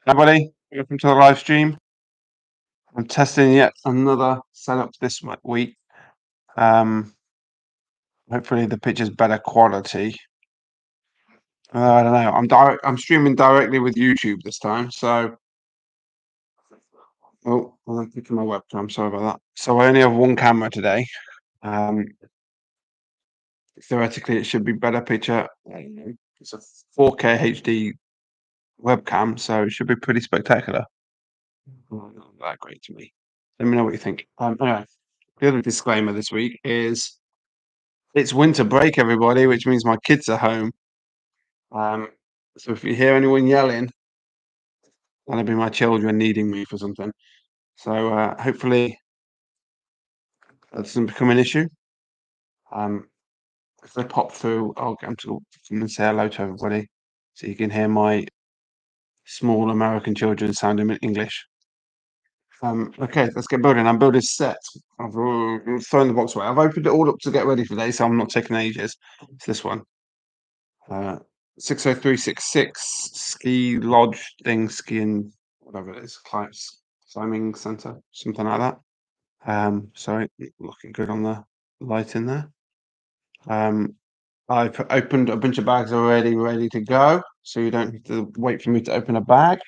Hi, buddy. Welcome to the live stream. I'm testing yet another setup this week. Um, Hopefully the picture's better quality. I don't know. I'm streaming directly with YouTube this time. So, I'm picking my webcam. Sorry about that. So I only have one camera today. Um, Theoretically, it should be better picture. It's a 4K HD webcam, so it should be pretty spectacular. Not that great to me. Let me know what you think. Anyway, the other disclaimer this week is it's winter break, everybody, which means my kids are home. Um, so if you hear anyone yelling, that'll be my children needing me for something. So hopefully that doesn't become an issue. If they pop through, I'll get them to come and say hello to everybody, so you can hear my small American children sounding in English. Okay, let's get building. I'm building set. I've thrown the box away. I've opened it all up to get ready for today, so I'm not taking ages. It's this one. 60366 ski lodge thing, skiing, whatever it is, climbing center, something like that. Sorry, looking good on the light in there. I've opened a bunch of bags already, ready to go, so you don't have to wait for me to open a bag.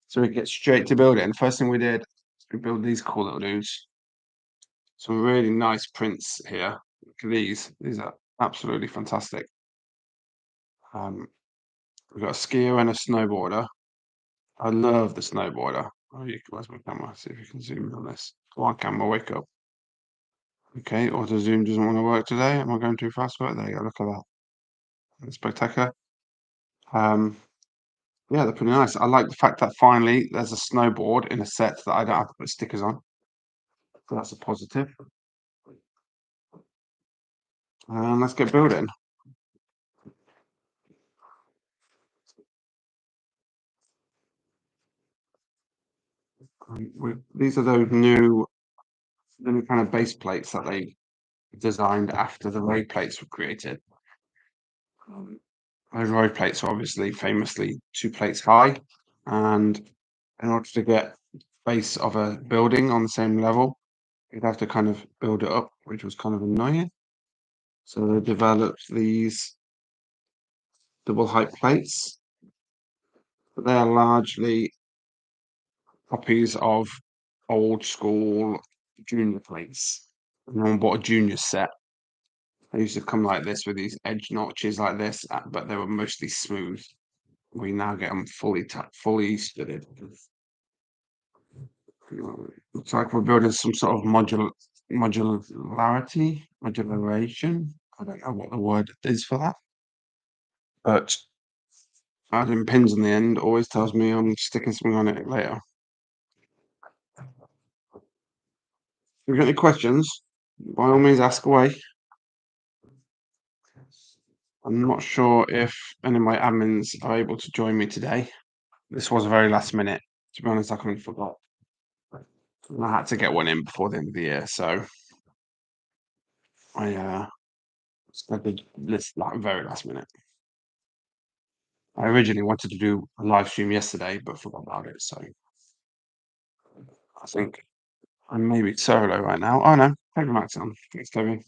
So we get straight to build it. And the first thing we did, we built these cool little dudes. Some really nice prints here. Look at these. These are absolutely fantastic. Um, we've got a skier and a snowboarder. I love the snowboarder. Where's my camera? See if you can zoom in on this. Come on, camera, wake up. Okay, auto zoom doesn't want to work today. Am I going too fast for it? There you go. Look at that. That's spectacular. Um, yeah, they're pretty nice. I like the fact that finally there's a snowboard in a set that I don't have to put stickers on. So that's a positive. And let's get building. These are those new kind of base plates that they designed after the road plates were created. Um, Those road plates are obviously famously 2 plates high, and in order to get base of a building on the same level, you'd have to kind of build it up, which was kind of annoying. So they developed these double height plates, but they are largely copies of old school junior plates. And I bought a junior set. They used to come like this with these edge notches like this, but they were mostly smooth. We now get them fully studded. Looks like we're building some sort of modularation. I don't know what the word is for that, but adding pins in the end always tells me I'm sticking something on it later. If you've got any questions, by all means ask away. I'm not sure if any of my admins are able to join me today. This was very last minute. To be honest, I completely forgot. And I had to get one in before the end of the year, so I did this like very last minute. I originally wanted to do a live stream yesterday, but forgot about it. So I think I'm maybe solo right now. Oh no, Toby Max on. Thanks, Toby.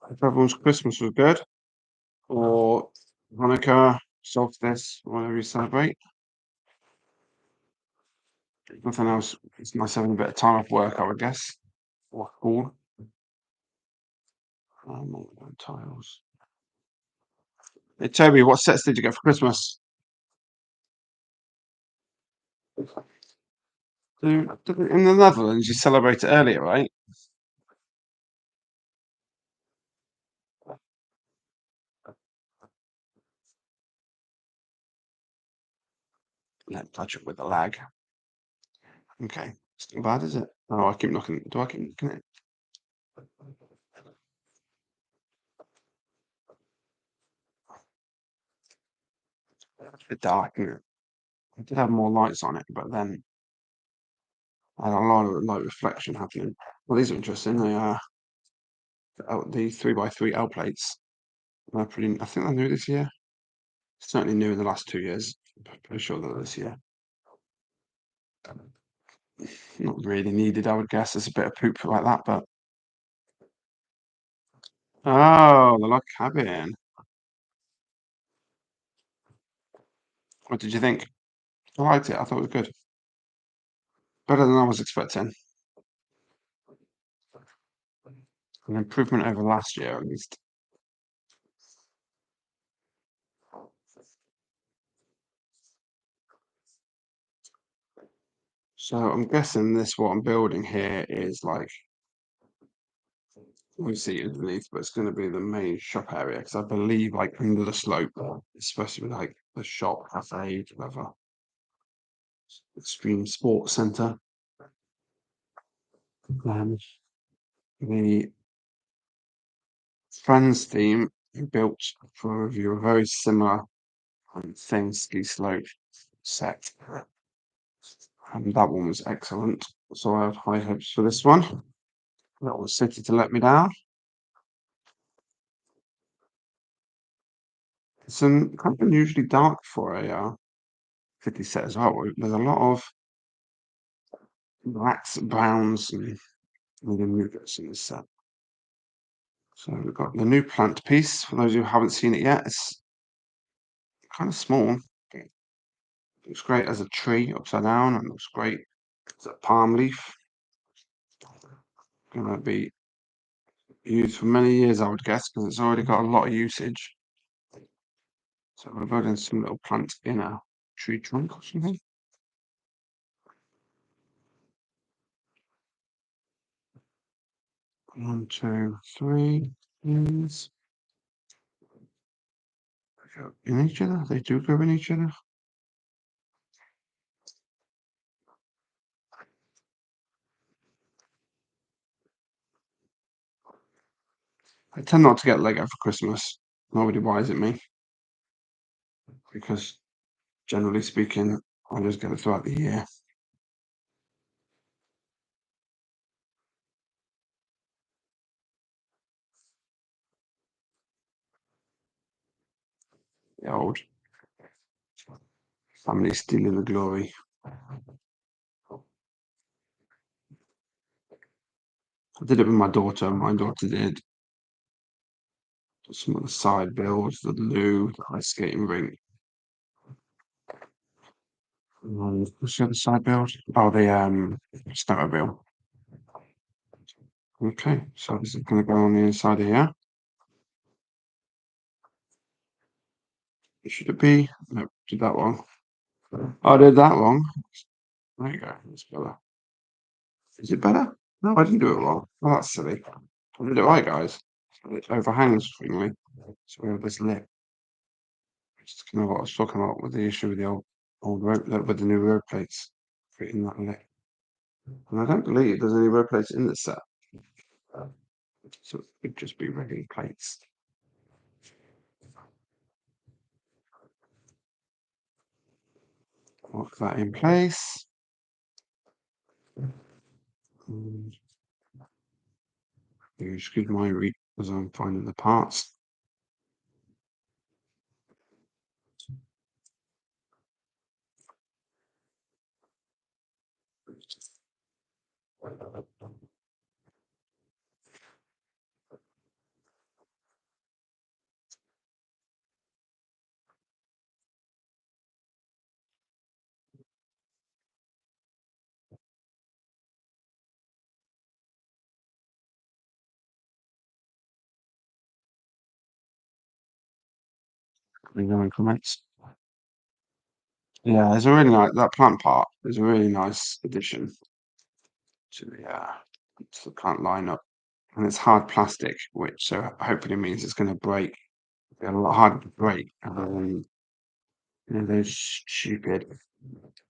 Hope everyone's Christmas was good, or Hanukkah, solstice, whatever you celebrate. Nothing else. It's nice having a bit of time off work, I would guess. Or school. Tiles. Hey, Toby, what sets did you get for Christmas? In the Netherlands, you celebrate it earlier, right? Let's touch it with a lag. Okay, it's not bad, is it? Oh, I keep looking. Do I keep looking at it? It's a bit dark, isn't it? I did have more lights on it, but then I had a lot of light reflection happening. Well, these are interesting. They are. the 3x3 L plates. They're pretty. I think they're new this year. Certainly new in the last 2 years. Pretty sure they're this year. Not really needed, I would guess. It's a bit of poop like that, but oh, the log cabin. What did you think? I liked it. I thought it was good. Better than I was expecting. An improvement over last year, at least. So I'm guessing this what I'm building here is like we see it underneath, but it's going to be the main shop area because I believe like under the slope it's supposed to be like the shop, cafe, whatever. Extreme Sports Centre. Um, the Friends theme built for a review a very similar thing, ski slope set. And that one was excellent. So I have high hopes for this one. That was City to let me down. It's kind of unusually dark for a 50 set as well. There's a lot of blacks, browns, and medium moogats in this set. So we've got the new plant piece. For those who haven't seen it yet, it's kind of small. It looks great as a tree upside down, and looks great as a palm leaf. Gonna be used for many years, I would guess, because it's already got a lot of usage. So we're building some little plant in a tree trunk or something. 1, 2, 3. These go in each other. They do go in each other. I tend not to get Lego for Christmas. Nobody buys it me because, generally speaking, I just get it throughout the year. The old family stealing the glory. I did it with my daughter. My daughter did some of the side builds, the loo, the ice skating rink. What's the other side build? Oh, the snowmobile. Okay, so this is going to go on the inside here. Should it be? No, did that wrong. Oh, I did that wrong. There you go. That's better. Is it better? No, I didn't do it wrong. Oh, that's silly. I did it right, guys. So it overhangs thingy. So we have this lip. Which is kind of what I was talking about with the issue with the old rope with the new road plates fitting that lip. And I don't believe there's any road plates in the set. So it could just be regular plates. Lock that in place. And excuse my read as I'm finding the parts. Leave them in comments. Yeah, it's a really nice that plant part is a really nice addition to the plant lineup. And it's hard plastic, which hopefully means it's going to break. Be a lot harder to break. Those stupid.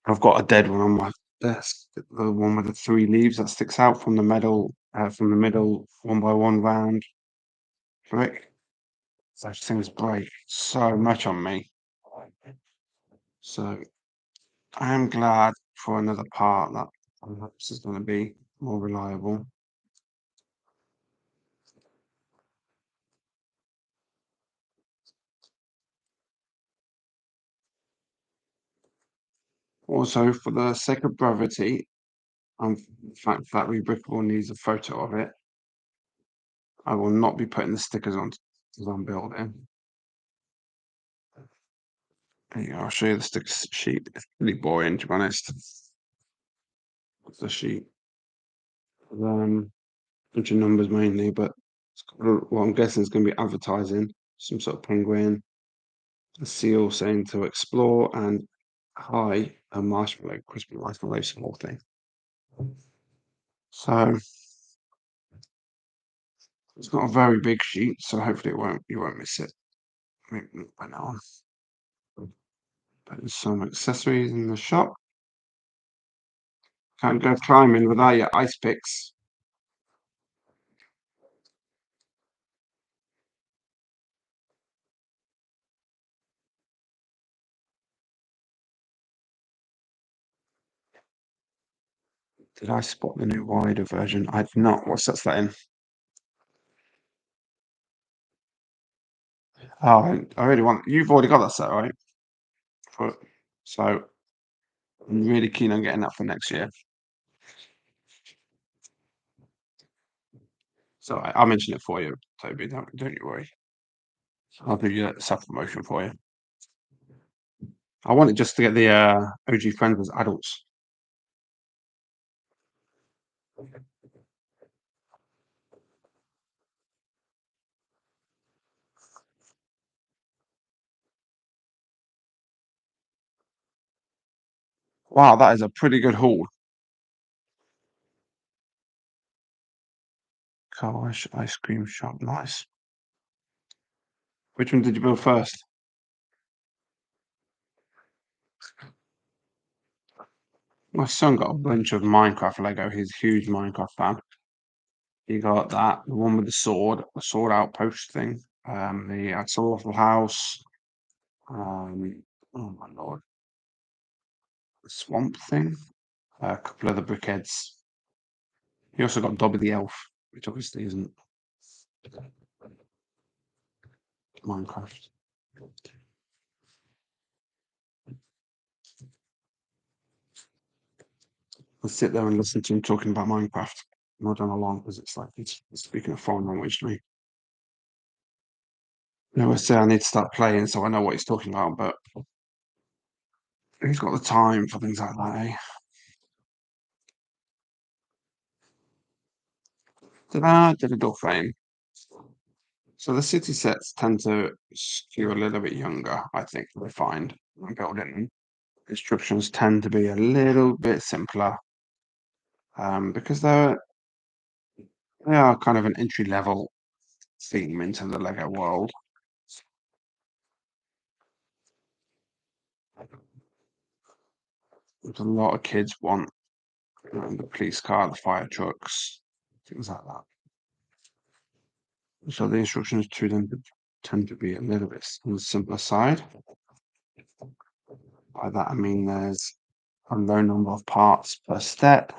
I've got a dead one on my desk. The one with the 3 leaves that sticks out from the middle, 1 by 1 round brick. Those things break so much on me. So I am glad for another part that perhaps is going to be more reliable. Also, for the sake of brevity and the fact that Rebrickable needs a photo of it, I will not be putting the stickers on as I'm building. There you go, I'll show you the sticker sheet. It's pretty boring, to be honest. It's a sheet with bunch of numbers mainly, but it's got what I'm guessing is going to be advertising, some sort of penguin, a seal saying to explore, and hi, a marshmallow, crispy marshmallow, some whole thing. So it's not a very big sheet, so hopefully you won't miss it. Maybe by now on. But there's some accessories in the shop. Can't go climbing without your ice picks. Did I spot the new wider version? I did not. What's that in? Oh, I really want. You've already got that set, right? For, so I'm really keen on getting that for next year. So I'll mention it for you, Toby. Don't you worry. I'll do your self promotion for you. I want it just to get the OG friends as adults. Wow, that is a pretty good haul. Gosh, ice cream shop, nice. Which one did you build first? My son got a bunch of Minecraft Lego. He's a huge Minecraft fan. He got that, the one with the sword outpost thing, the Axolotl house, oh my lord, the swamp thing, a couple of the brickheads. He also got Dobby the elf, which obviously isn't Minecraft. I'll sit there and listen to him talking about Minecraft all done along because it's like he's speaking a foreign language to me. I always say I need to start playing so I know what he's talking about, but he's got the time for things like that, eh? Ta-da! Did a door frame. So the city sets tend to skew a little bit younger, I think, I find when building. Instructions tend to be a little bit simpler because they are kind of an entry level theme into the Lego world. There's a lot of kids want the police car, the fire trucks, things like that. So the instructions to them tend to be a little bit on the simpler side. By that I mean there's a low number of parts per step.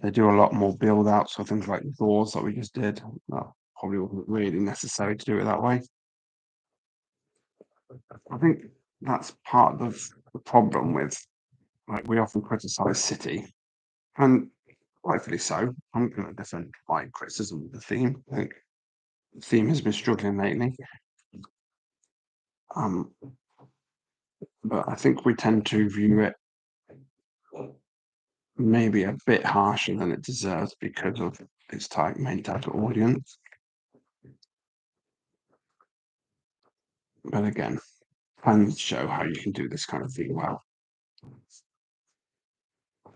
They do a lot more build out, so things like doors that we just did. That probably wasn't really necessary to do it that way. I think that's part of the problem with like we often criticize City, and rightfully so. I'm going to defend my criticism of the theme. I think the theme has been struggling lately. Um, but I think we tend to view it maybe a bit harsher than it deserves because of its main target audience. But again, plans show how you can do this kind of thing well.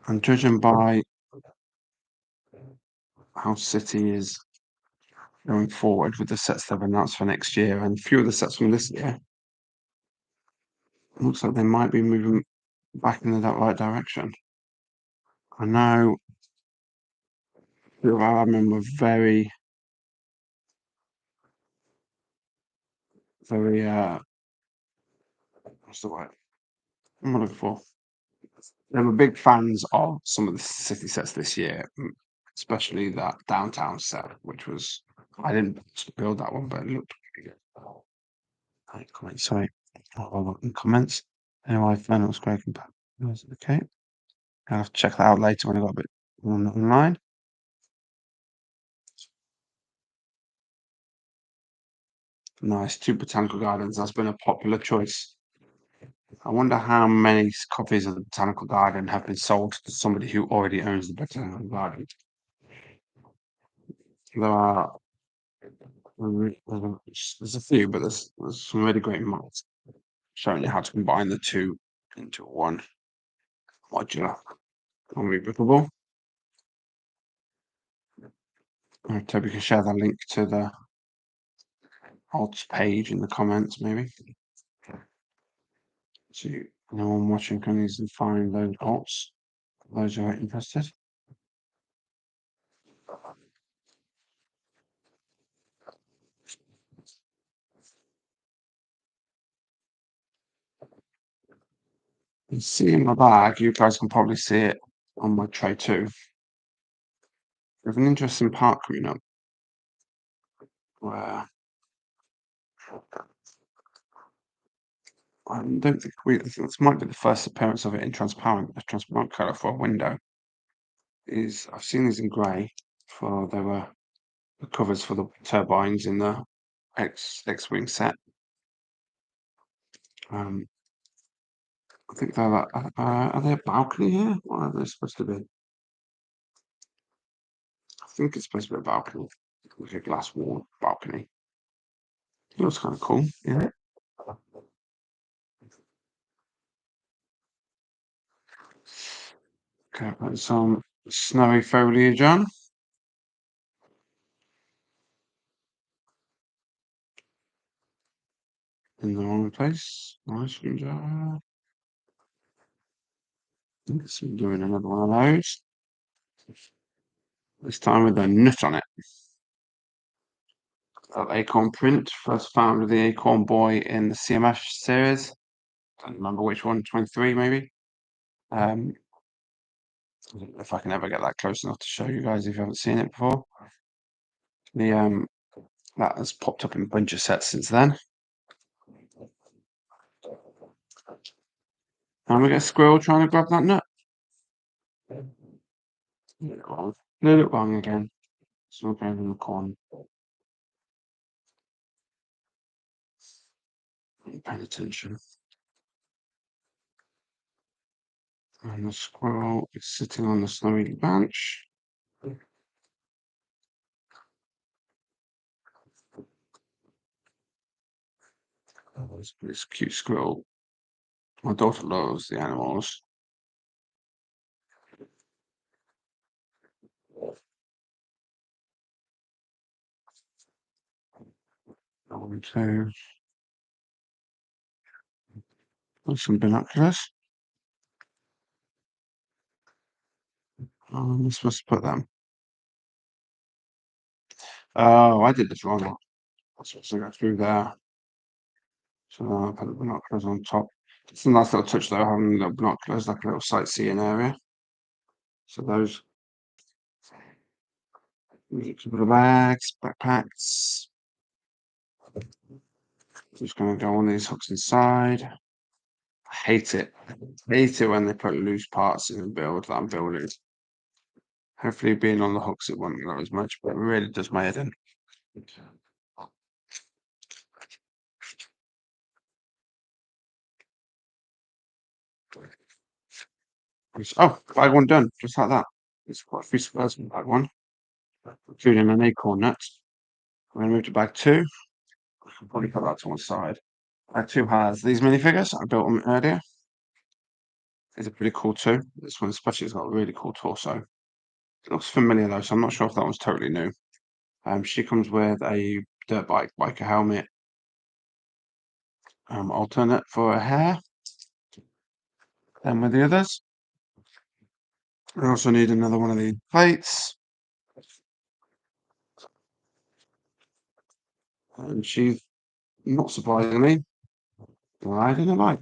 And judging by how City is going forward with the sets they've announced for next year and a few of the sets from this year, it looks like they might be moving back in the right direction. I know Little Admin were very, what's the word I'm looking for? They were big fans of some of the City sets this year, especially that downtown set, which was I didn't build that one, but it looked pretty good. Comment, sorry. In comments. Anyway, I found it was great. Yes, okay. I'll have to check that out later when I got a bit online. Nice, 2 botanical gardens. That's been a popular choice. I wonder how many copies of the botanical garden have been sold to somebody who already owns the botanical garden. There are there's a few, but there's some really great mods showing you how to combine the two into one modular unregroupable. Toby can share the link to the odds page in the comments, maybe. So anyone watching can easily find those odds. Those who are interested. You see in my bag, you guys can probably see it on my tray too. We have an interesting park coming up where I don't think this might be the first appearance of it in a transparent colour for a window. I've seen these in grey for they were the covers for the turbines in the X-wing set. Um, I think they're like, are they a balcony here? What are they supposed to be? I think it's supposed to be a balcony, like a glass wall balcony. It looks kind of cool, yeah. Okay, put some snowy foliage on. In the wrong place. Nice and Let's be doing another one of those. This time with a nut on it. Acorn print, first found with the Acorn Boy in the CMF series. Don't remember which one, 23 maybe. Um, I don't know if I can ever get that close enough to show you guys if you haven't seen it before. The that has popped up in a bunch of sets since then. And we get a squirrel trying to grab that nut. Did it wrong again. It's not going in the corner. Paying attention. And the squirrel is sitting on the snowy branch. Oh, it's a cute squirrel. My daughter loves the animals. So, some binoculars. I'm supposed to put them. Oh, I did this wrong. I'm supposed to go through there. So I'll put the binoculars on top. It's a nice little touch though, having the binoculars like a little sightseeing area. So those couple of bags, backpacks. Just gonna go on these hooks inside. I hate it. Hate it when they put loose parts in the build that I'm building. Hopefully being on the hooks it won't go as much, but it really does my head in. Oh, bag one done, just like that. It's quite a few squares in bag one, including an acorn nut. I'm gonna move to bag two. I can probably put that to one side. Bag two has these minifigures. I built them earlier. These are pretty cool too. This one especially has got a really cool torso. It looks familiar though, so I'm not sure if that one's totally new. She comes with a dirt bike biker helmet, alternate for her hair. Then with the others, I also need another one of these plates. And she's not surprisingly riding a bike.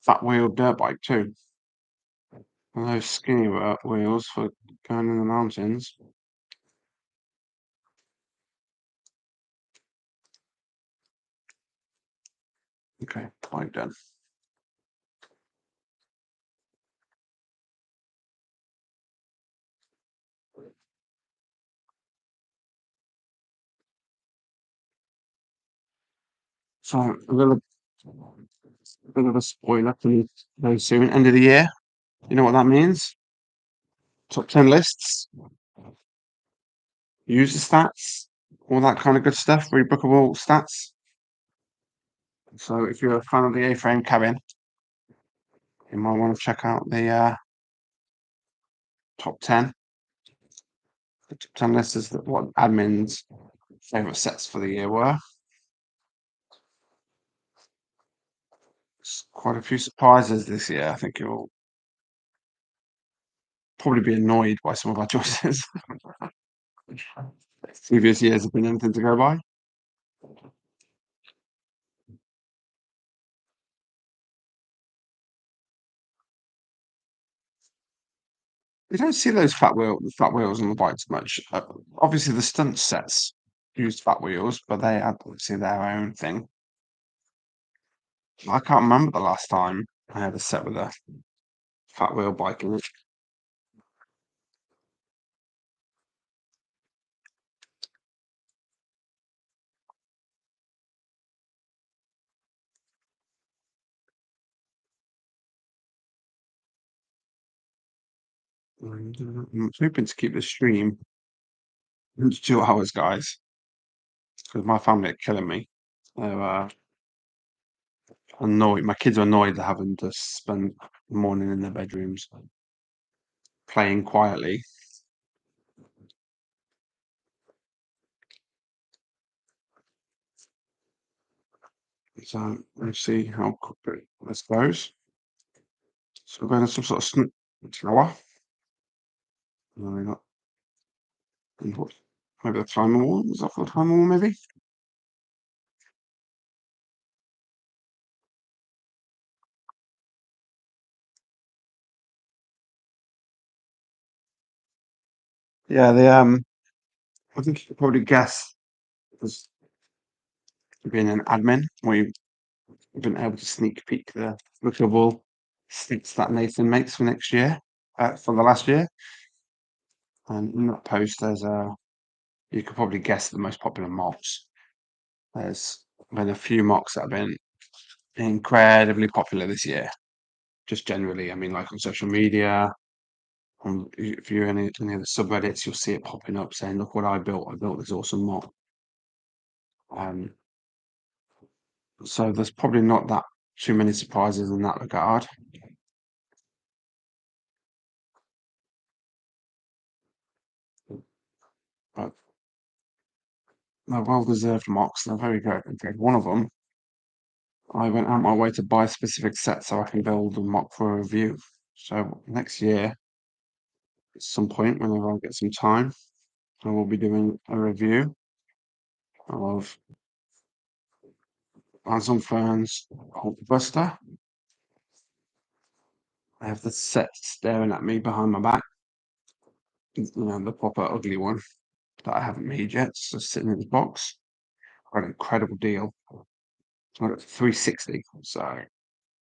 Fat wheeled dirt bike too. And those skinny wheels for going in the mountains. Okay, quite done. So a bit of a spoiler coming very soon, end of the year. You know what that means? Top 10 lists, user stats, all that kind of good stuff, rebookable stats. So if you're a fan of the A-frame cabin, you might want to check out the top 10. The top 10 list is what admins' favourite sets for the year were. There's quite a few surprises this year. I think you'll probably be annoyed by some of our choices. Previous years have been anything to go by. You don't see those fat wheels on the bikes much. Obviously, the stunt sets used fat wheels, but they had obviously their own thing. I can't remember the last time I had a set with a fat wheel bike in it. I'm hoping to keep the stream under 2 hours, guys, because my family are killing me. They're annoyed. My kids are annoyed at having to spend the morning in their bedrooms playing quietly. So let's see how quickly this goes. So we're going to some sort of slower. And we got input. Maybe the timer one. Is that for the timer one, maybe? Yeah, I think you could probably guess as being an admin, we've been able to sneak peek the lookable stats that Nathan makes for next year, for the last year. And in that post, you could probably guess the most popular mocks. There's been a few mocks that have been incredibly popular this year. Just generally, I mean, like on social media, if you're in any of the subreddits, you'll see it popping up saying, "Look what I built! I built this awesome mock." Um, so there's probably not that too many surprises in that regard. But they're well-deserved mocks. They're very good. In fact, one of them, I went out my way to buy a specific set so I can build a mock for a review. So next year, at some point, whenever I get some time, I will be doing a review of Amazon Ferns Buster. I have the set staring at me behind my back. You know, the proper ugly one that I haven't made yet. It's just sitting in the box. Got an incredible deal. I got 360. So I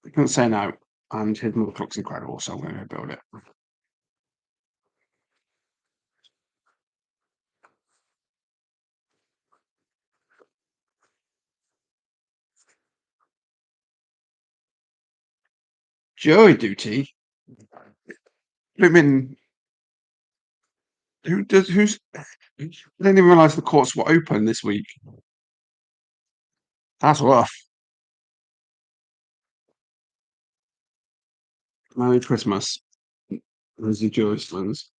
couldn't say no. And his mother looks incredible, so I'm going to build it. Jury duty. I mean, who's? I didn't even realise the courts were open this week. That's rough. Merry Christmas. There's the jury slings.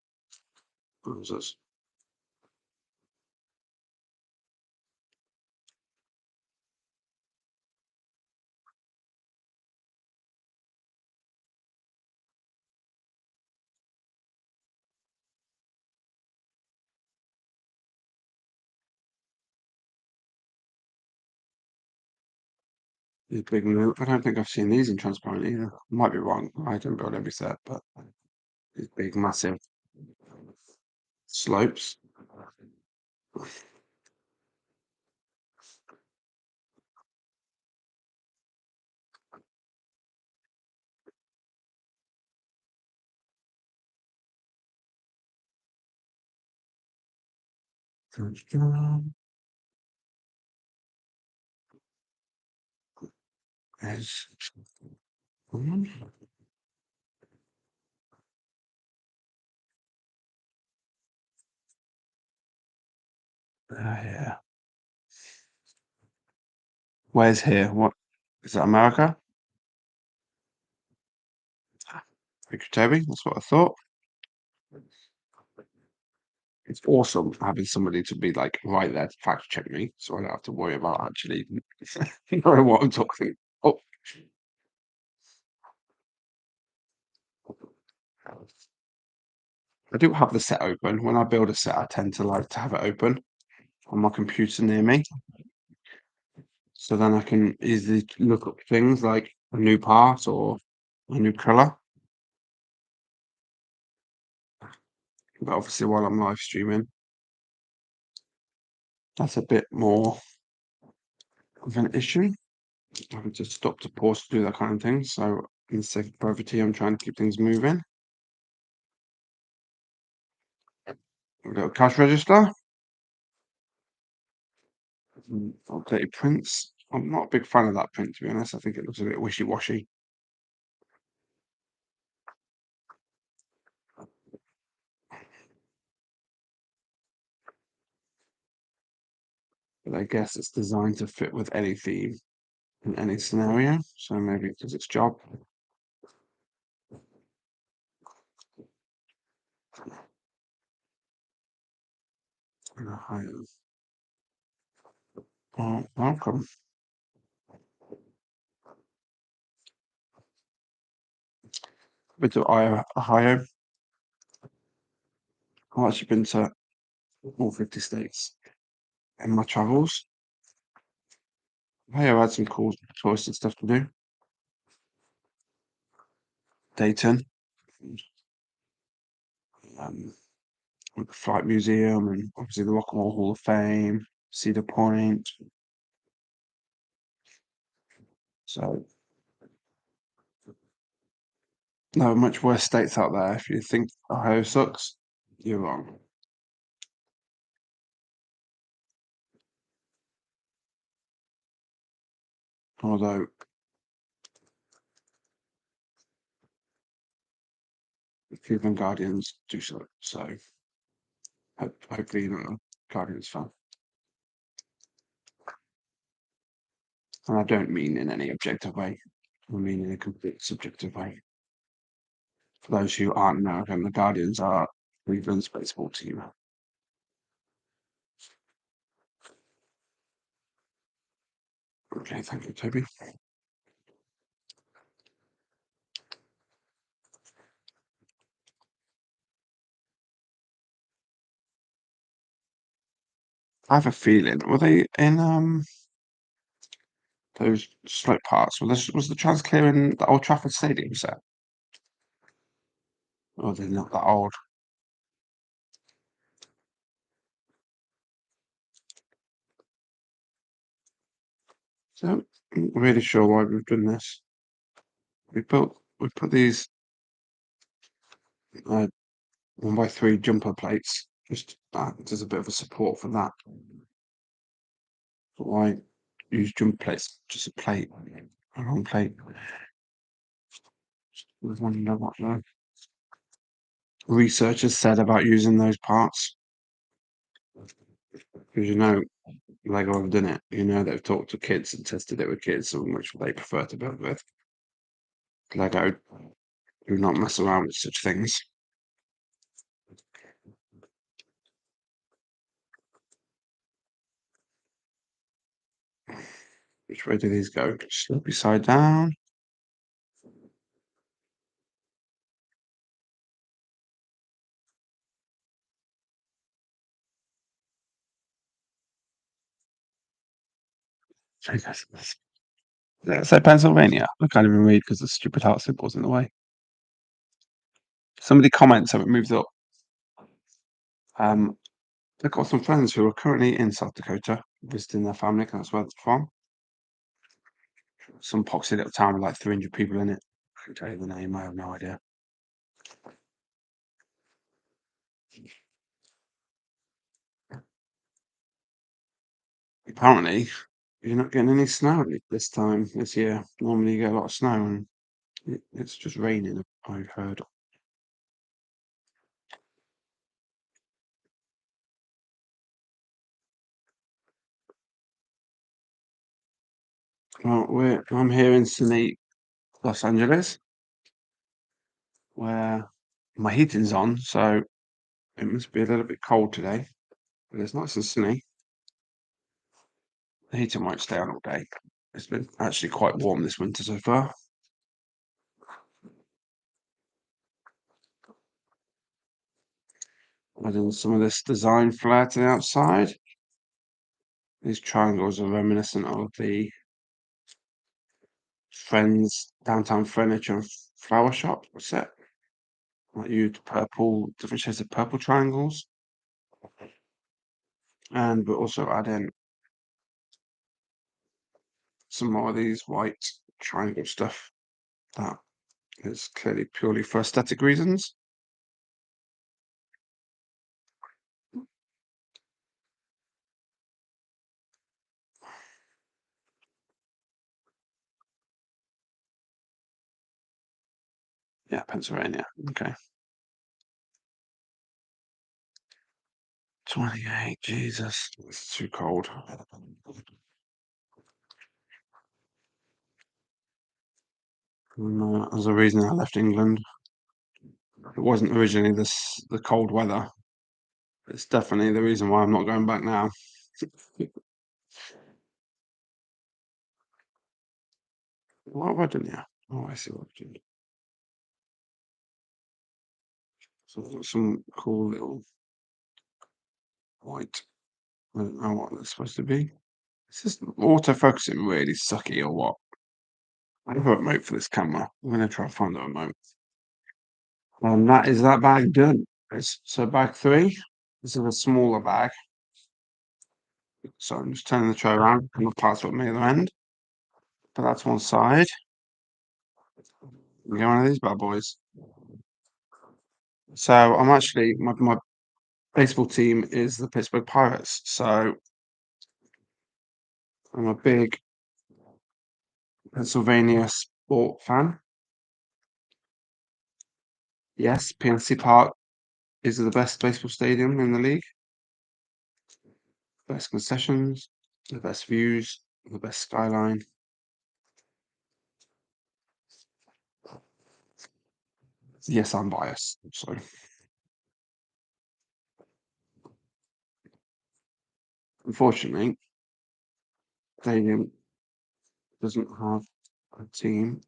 These big move. I don't think I've seen these in transparent either. Might be wrong. I don't build every set, but these big, massive slopes. There's one. Yeah. Where's here? What is that? America? Thank you, Toby. That's what I thought. It's awesome having somebody to be like right there to fact check me, so I don't have to worry about actually knowing what I'm talking. Oh, I do have the set open. When I build a set, I tend to like to have it open on my computer near me, so then I can easily look up things like a new part or a new color. But obviously, while I'm live streaming, that's a bit more of an issue. Having to stop to pause to do that kind of thing. So, in the sake of brevity, I'm trying to keep things moving. A little cash register. Updated prints. I'm not a big fan of that print, to be honest. I think it looks a bit wishy-washy. But I guess it's designed to fit with any theme in any scenario. So maybe it does its job. Oh, welcome. Been to Ohio. I've actually been to all 50 states in my travels. Ohio had some cool touristy stuff to do. Dayton, um, with the Flight Museum, and obviously the Rock and Roll Hall of Fame, Cedar Point. So, no, much worse states out there. If you think Ohio sucks, you're wrong. Although the Cleveland Guardians do so. So, hopefully, you're not a Guardians fan. And I don't mean in any objective way, I mean in a complete subjective way. For those who aren't American, the Guardians are Cleveland's baseball team. Okay, thank you, Toby. I have a feeling, were they in those slope parks? Was the Transclear in the Old Trafford Stadium set? Or they're not that old? So I'm not really sure why we've done this. We put these 1x3 jumper plates just as a bit of a support for that. But why use jumper plates? Just a plate, a long plate. We want to know what the researchers said about using those parts. Because Lego have done it. They've talked to kids and tested it with kids on which they prefer to build with. Lego do not mess around with such things. Which way do these go? Slopey side down. Let's say Pennsylvania. I can't even read because the stupid heart symbol's in the way. Somebody comments, have it moved up. They've got some friends who are currently in South Dakota visiting their family, 'cause that's where they're from. Some poxy little town with like 300 people in it. I can tell you the name, I have no idea. apparently you're not getting any snow this time this year. Normally you get a lot of snow and it's just raining, I've heard. Well, I'm here in sunny Los Angeles, where my heating's on, so it must be a little bit cold today, but it's nice and sunny. The heating won't stay on all day. It's been actually quite warm this winter so far. Adding some of this design flair to the outside. These triangles are reminiscent of the Friends downtown furniture and flower shop set. Like used purple, different shades of purple triangles, and we're also adding some more of these white triangle stuff that is clearly purely for aesthetic reasons. Yeah, Pennsylvania. Okay. 28. Jesus, it's too cold. There's a reason I left England. It wasn't originally the cold weather. It's definitely the reason why I'm not going back now. What have I done here? Oh, I see what I've done. So I've got some cool little white. I don't know what that's supposed to be. Is this autofocusing really sucky or what? I have a remote for this camera. I'm gonna try and find the remote. And that is that bag done. So bag three. This is a smaller bag. So I'm just turning the tray around and the parts at the other end. Put that to one side. And get one of these bad boys. So I'm actually my baseball team is the Pittsburgh Pirates. So I'm a big Pennsylvania sport fan. Yes, PNC Park is the best baseball stadium in the league. Best concessions, the best views, the best skyline. Yes, I'm biased. So unfortunately, stadium doesn't have a team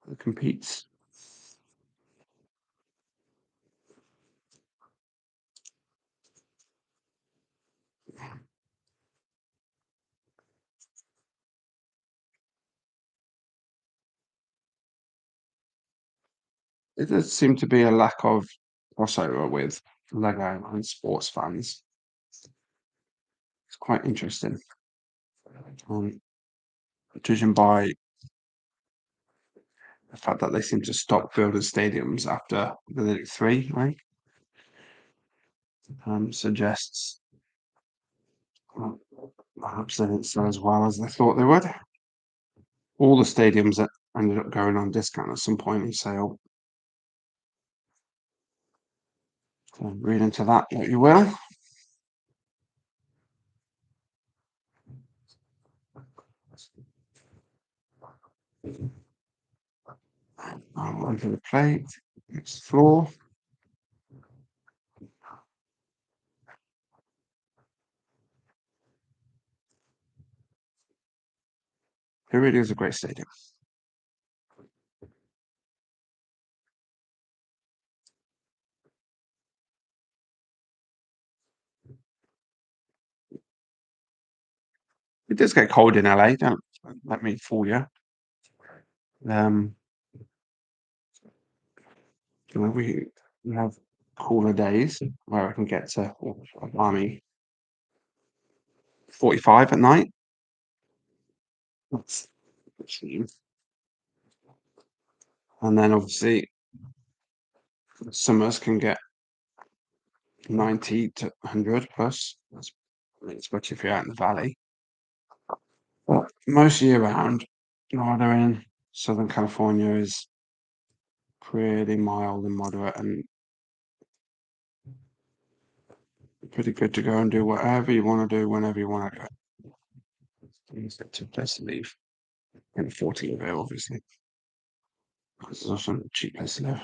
that competes. It does seem to be a lack of crossover with Lego and sports fans. It's quite interesting. Um, Judging by the fact that they seem to stop building stadiums after the League Three, right? Suggests well, perhaps they didn't sell as well as they thought they would. All the stadiums that ended up going on discount at some point in sale. So read into that what you will. Onto the plate, it's floor. It really is a great stadium. It does get cold in LA, don't let me fool you. Um, we have cooler days where I can get to balmy 45 at night. That's extreme. And then obviously summers can get 90 to 100 plus. That's especially if you're out in the valley. But most year round, northern Southern California is pretty mild and moderate and pretty good to go and do whatever you want to do whenever you want to do it. It's a cheap place to leave. And 14 there, obviously. It's also a cheap place to live.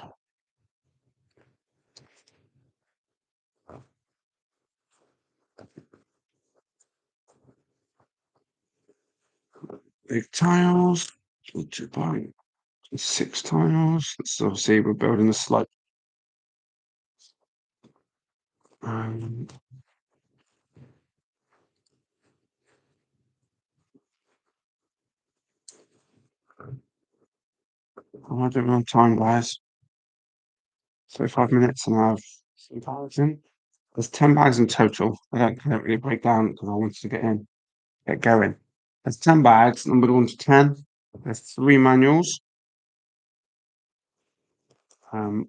Big tiles. What you buy? 6 tiles. So obviously we're building a slope. Um, I'm doing on time, guys. So 5 minutes and I have some bags in. There's 10 bags in total. I don't really break down because I wanted to get going. There's 10 bags, numbered 1 to 10. There's 3 manuals. Um,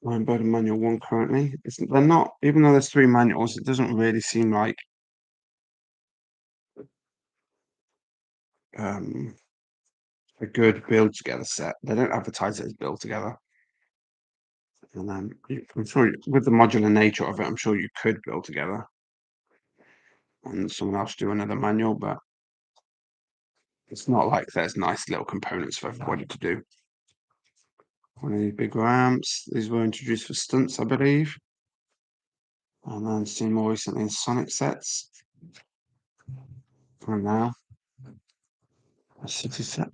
I'm building manual 1 currently. They're not, even though there's 3 manuals, it doesn't really seem like um, a good build together set. They don't advertise it as build together. And then I'm sure with the modular nature of it, I'm sure you could build together and someone else do another manual, but it's not like there's nice little components for everybody to do. One of these big ramps. These were introduced for stunts, I believe. And then seen more recently in Sonic sets. And now a city set.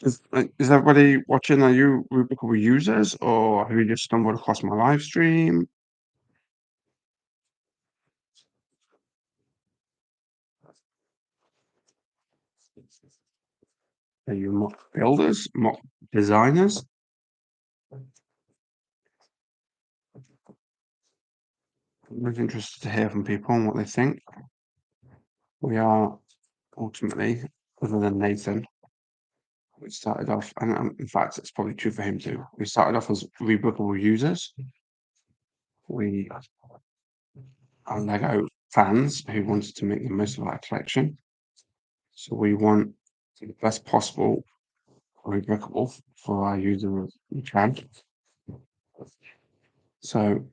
Is everybody watching? Are you Rubical users or have you just stumbled across my live stream? Are you mock builders, mock designers? I'm really interested to hear from people and what they think. We are ultimately, other than Nathan, we started off, and in fact, it's probably true for him too. We started off as Rebookable users. We are Lego fans who wanted to make the most of our collection. So we want the best possible Rebookable for our user we can. So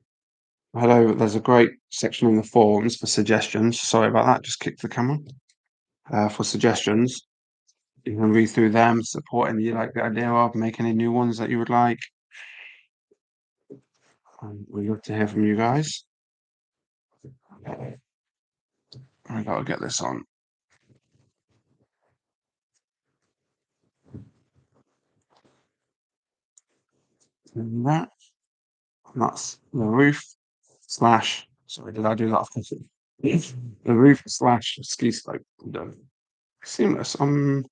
hello, there's a great section in the forums for suggestions. Sorry about that, just kicked the camera. For suggestions, you can read through them, support any you like the idea of, make any new ones that you would like. We'd love to hear from you guys. I gotta get this on. And that's the roof slash. Sorry, did I do that off the roof slash ski slope done? Seamless. I'm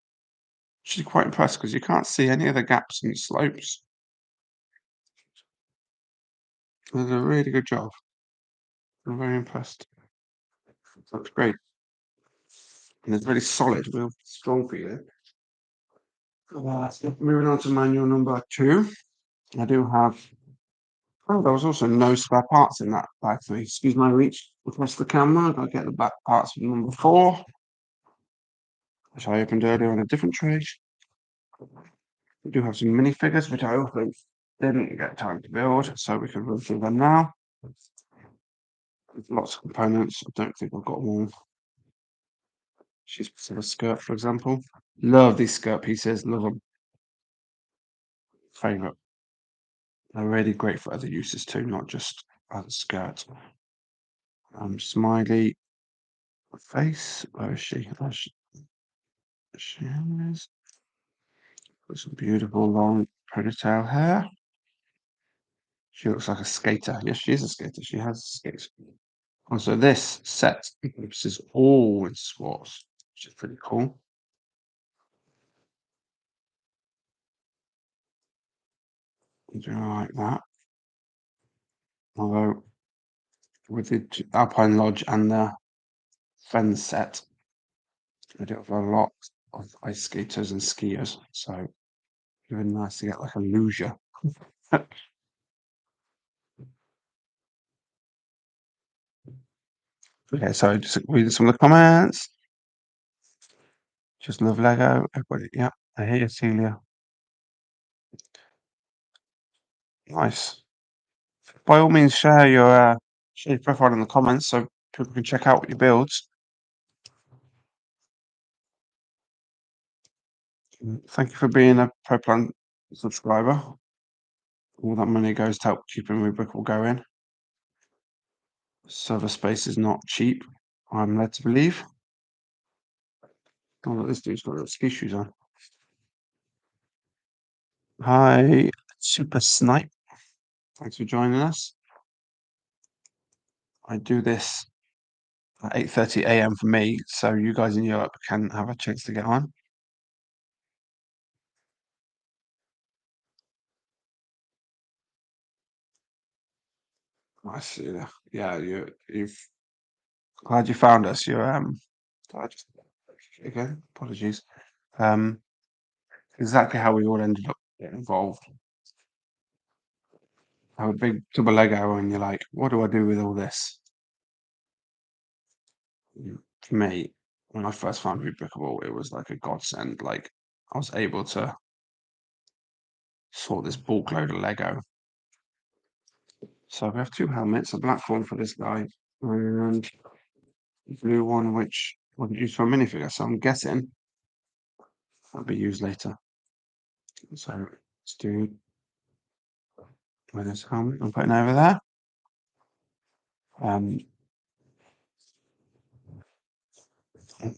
actually quite impressed because you can't see any of the gaps in the slopes. They did a really good job. I'm very impressed. That's great. And it's really solid, real strong feeling. Moving on to manual number 2. I do have. Oh, there was also no spare parts in that bag for me. Excuse my reach across the camera. I'll get the back parts for number 4, which I opened earlier on a different tray. We do have some minifigures, which I also didn't get time to build, so we can run through them now. There's lots of components. I don't think I've got one. She's a skirt, for example. Love these skirt pieces. Love them. Favorite. They're really great for other uses too, not just as a skirt. Smiley face. Where is she? She is. With some beautiful long ponytail hair. She looks like a skater. Yes, she is a skater. She has skates. And so this set encompasses all in sports, which is pretty cool. I do like that. Although with the Alpine Lodge and the Fens set. I do have a lot of ice skaters and skiers, so it'd be really nice to get like a luge. Okay, so just reading some of the comments. Just love Lego. Everybody, yeah, I hear you, Celia. Nice. By all means, share your profile in the comments so people can check out what your builds. Thank you for being a ProPlan subscriber. All that money goes to help keeping Rebrickable going. Server space is not cheap, I'm led to believe. Oh, look, this dude's got little ski shoes on. Hi, Super Snipe. Thanks for joining us. I do this at 8:30 a.m. for me, so you guys in Europe can have a chance to get on. I see. Yeah, you've glad you found us. I just again, apologies. Um, exactly how we all ended up getting involved. Have a big tub of Lego, and you're like, what do I do with all this? For me, when I first found Rebrickable, it was like a godsend. Like I was able to sort this bulk load of Lego. So we have two helmets, a black one for this guy, and a blue one which wasn't used for a minifigure. So I'm guessing that'll be used later. So let's do with this helmet. I'm putting over there. Um,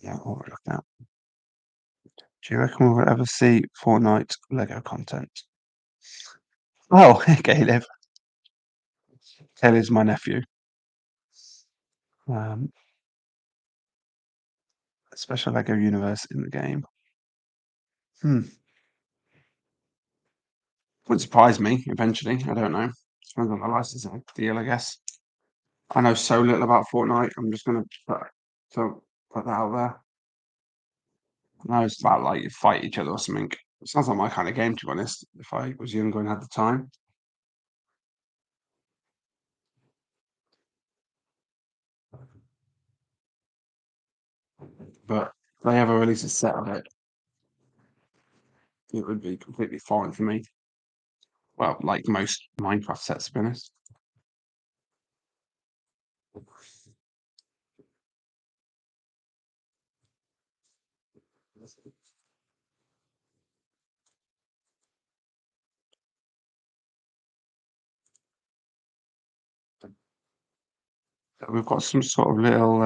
yeah, what we're looking at. Do you reckon we'll ever see Fortnite Lego content? Oh, Caleb. Caleb's my nephew. Um, a special Lego universe in the game. Hmm. Would surprise me eventually. I don't know. Depends on the licensing deal, I guess. I know so little about Fortnite. I'm just gonna put that out there. I know it's about like you fight each other or something. It sounds like my kind of game, to be honest. If I was younger and had the time, but if they ever release a set of it, it would be completely foreign for me. Well, like most Minecraft sets, to be honest. So we've got some sort of little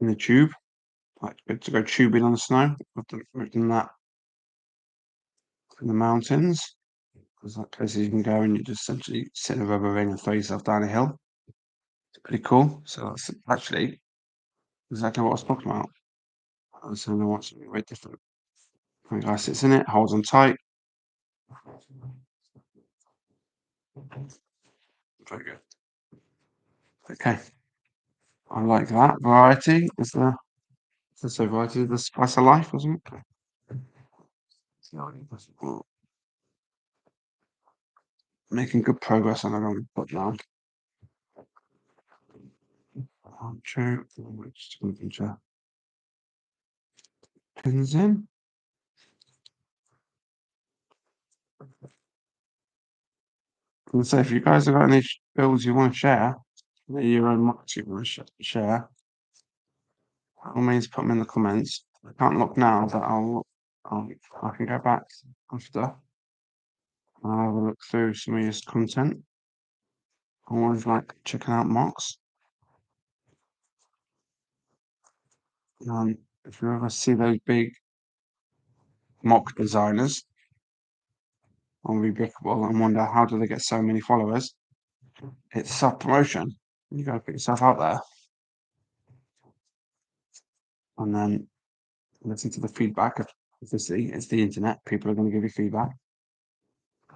in the tube, like good to go tubing on the snow. We've done that in the mountains. There's like places you can go and you just essentially sit in a rubber ring and throw yourself down a hill. It's pretty cool. So that's actually exactly what I was talking about. I was saying I want something very different. The guy sits in it, holds on tight. Very good. Okay. I like that. Variety is the so variety of the spice of life, wasn't it? Mm, making good progress on our own book now. True. Just going to put pins in. And so if you guys have got any builds you want to share, your own mocks you want to share, by all means put them in the comments. I can't look now, but I'll I can go back after. I'll have a look through some of your content. I always like checking out mocks. If you ever see those big mock designers on Rebrickable and wonder how do they get so many followers, it's self promotion. You got to put yourself out there and then listen to the feedback. Obviously, it's the internet. People are going to give you feedback,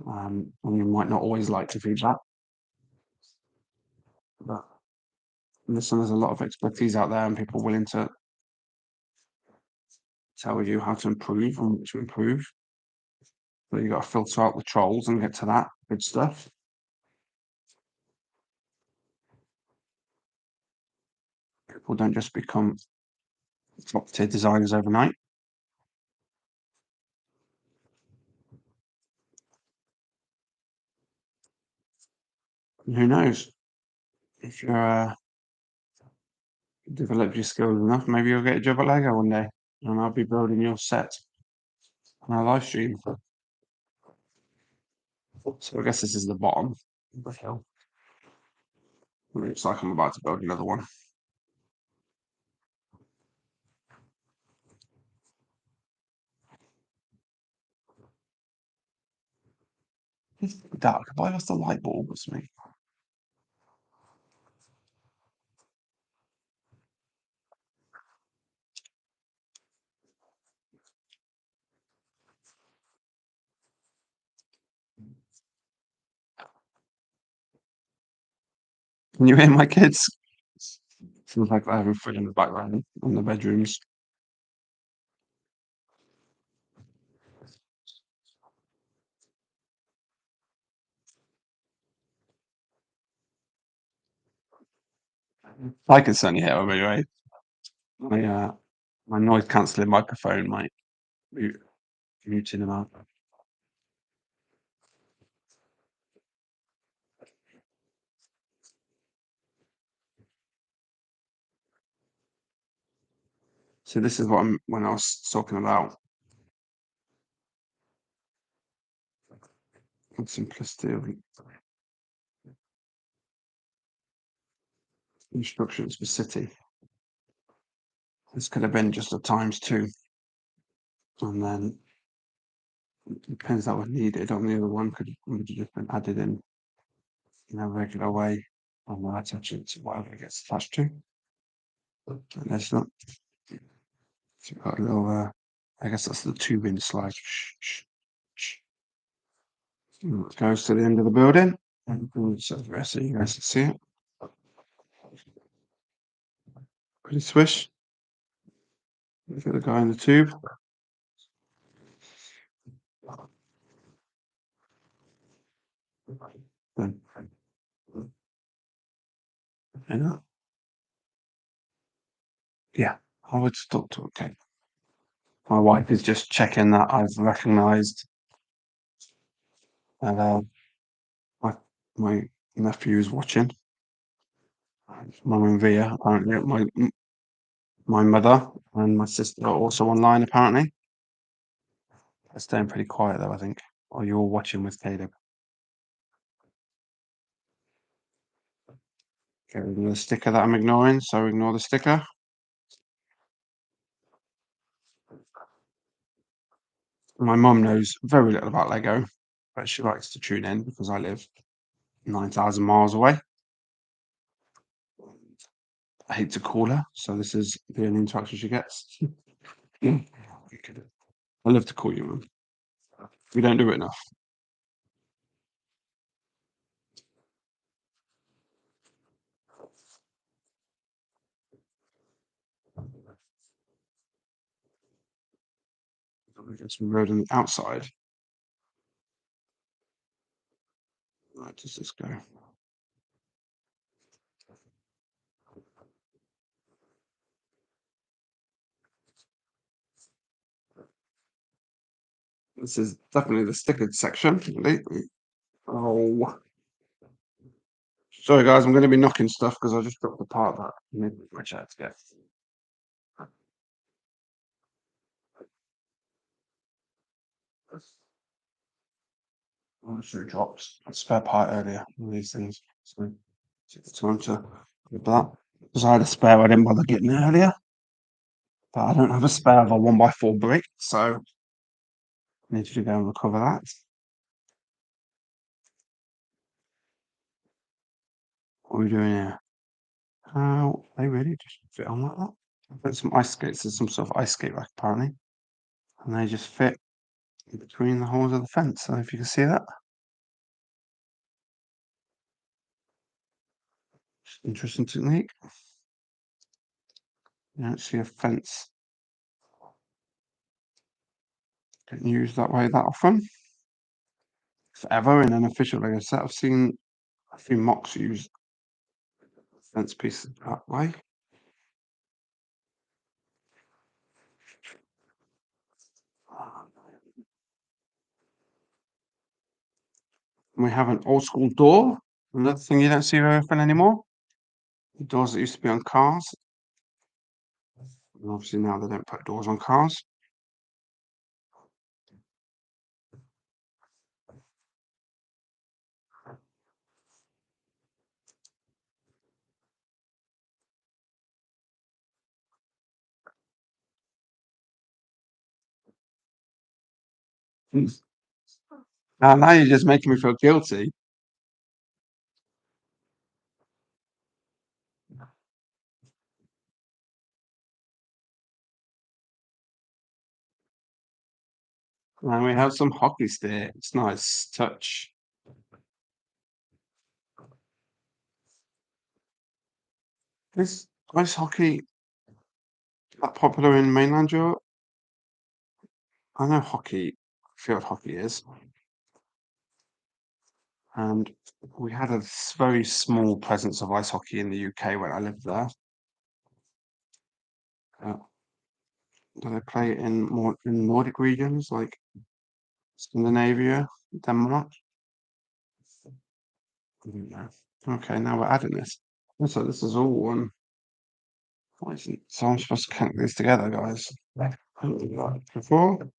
and you might not always like the feedback. But listen, there's a lot of expertise out there and people willing to tell you how to improve and what to improve. But you got to filter out the trolls and get to that good stuff. People don't just become top tier designers overnight. And who knows? If you develop your skills enough, maybe you'll get a job at Lego one day, and I'll be building your set on our live stream. So I guess this is the bottom of the hill. It looks like I'm about to build another one. It's dark. Have I lost the light bulb? It's me. Can you hear my kids? Seems like they're having fun in the background in the bedrooms. I can certainly hear them anyway. My noise cancelling microphone might be muting them out. So this is what when I was talking about the simplicity of instructions for city. This could have been just a times two, and then depends that was needed on the other one could have just been added in a regular way and we'll attach it to whatever it gets attached to. And there's not so we've got a little I guess that's the tubing slide. It goes to the end of the building and so the rest so you guys can see it. Pretty swish. Look at the guy in the tube. Then and yeah, I would stop to okay. My wife is just checking that I've recognised that my my nephew is watching. Mum and Via, apparently my mother and my sister are also online apparently. They're staying pretty quiet though, I think. Or you're watching with Caleb. Okay, the sticker that I'm ignoring, so ignore the sticker. My mum knows very little about Lego, but she likes to tune in because I live 9,000 miles away. I hate to call her, so this is the only interaction she gets. Yeah, I love to call you, mum. We don't do it enough. We get some road on the outside. Where does this go? This is definitely the stickered section. Oh, sorry guys, I'm going to be knocking stuff because I just dropped the part that I need my chair to get. I should have dropped a spare part earlier. One of these things. So took the time to grab that. Because I had a spare, I didn't bother getting it earlier. But I don't have a spare of a 1x4 brick, so I need to go and recover that. What are we doing here? How they really just fit on like that? I put some ice skates, there's some sort of ice skate rack apparently. And they just fit in between the holes of the fence. I don't know if you can see that. Interesting technique. You don't see a fence getting used that way that often. If ever in an official Lego set, I've seen a few mocks use fence pieces that way. We have an old school door, another thing you don't see very often anymore. The doors that used to be on cars. And obviously now they don't put doors on cars. Now you're just making me feel guilty. And we have some hockey sticks. Nice touch. Is ice hockey that popular in mainland Europe? I know field hockey is, and we had a very small presence of ice hockey in the UK when I lived there. Uh, do they play it in more in Nordic regions like Scandinavia, Denmark? I don't know. Okay, now we're adding this. So this is all one. Why isn't so I'm supposed to connect these together, guys? Haven't we got it before?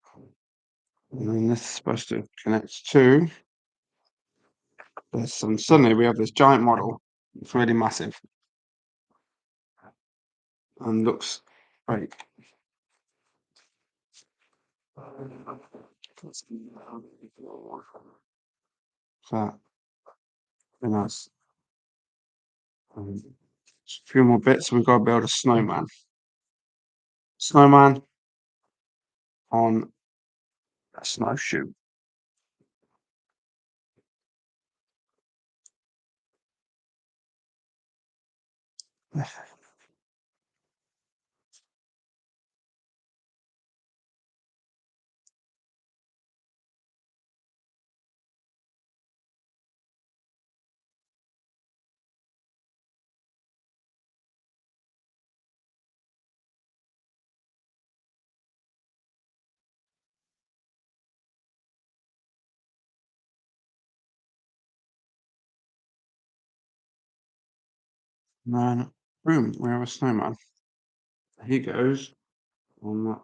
And then this is supposed to connect to this, and suddenly we have this giant model. It's really massive and looks great. So very nice. Just a few more bits. We've got to build a snowman. Snowman on a snowshoe. And then boom, we have a snowman. He goes on that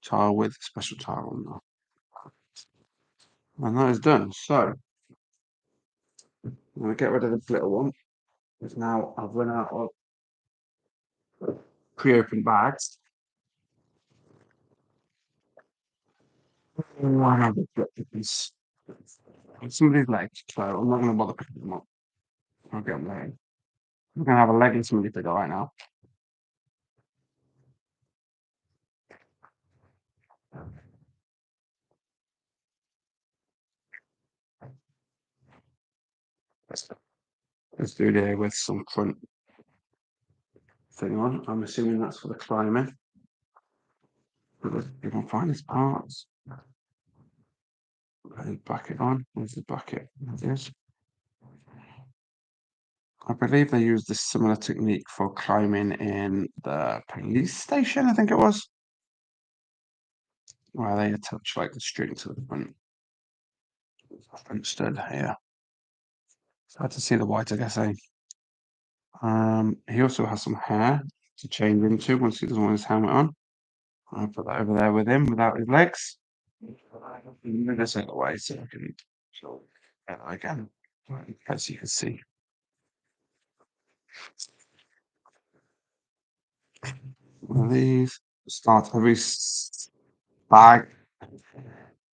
tile with a special tile on there. And that is done. So I'm gonna get rid of this little one. Because now I've run out of pre-opened bags. One of the these. Somebody's legs, so I'm not gonna bother picking them up. I'll get them later. I'm gonna have a leg in somebody's figure right now. Let's do it here with some front thing on. I'm assuming that's for the climbing. You can find his parts. And back it on. Where's the bucket? There it is. I believe they used this similar technique for climbing in the police station, I think it was. Where they attach like the string to the front stud here. It's hard to see the white, I guess. He also has some hair to change into once he doesn't want his helmet on. I'll put that over there with him without his legs. Move this out of the way so I can show it again, as you can see. One of these. Start every bag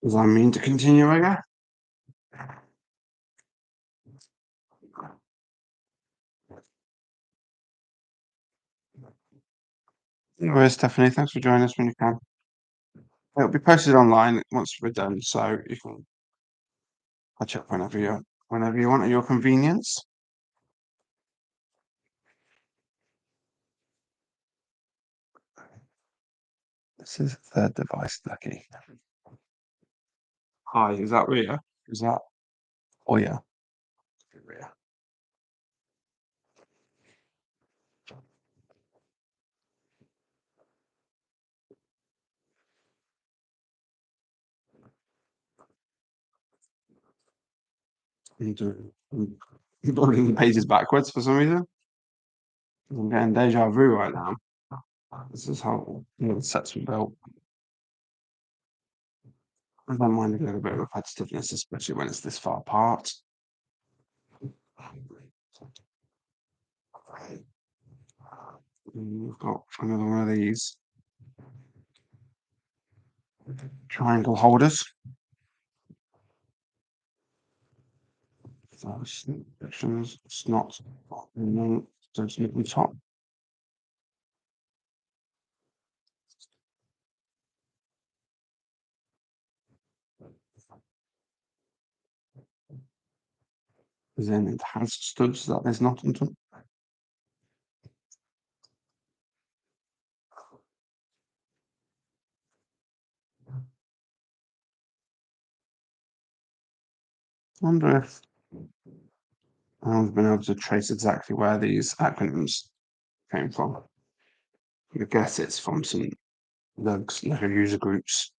as I mean to continue, I guess. Anyways, Stephanie, thanks for joining us when you can. It'll be posted online once we're done, so you can catch up whenever you want at your convenience. This is third device, Lucky. Hi, is that Ria? Is that Oya? Ria. I'm reading the pages backwards for some reason. I'm getting deja vu right now. This is how the sets were built. I don't mind a little bit of repetitiveness, especially when it's this far apart. We've got another one of these triangle holders. So sections, it's not no, so it's on top. Then it has studs that there's not on top. I wonder if I've been able to trace exactly where these acronyms came from. I guess it's from some the user groups.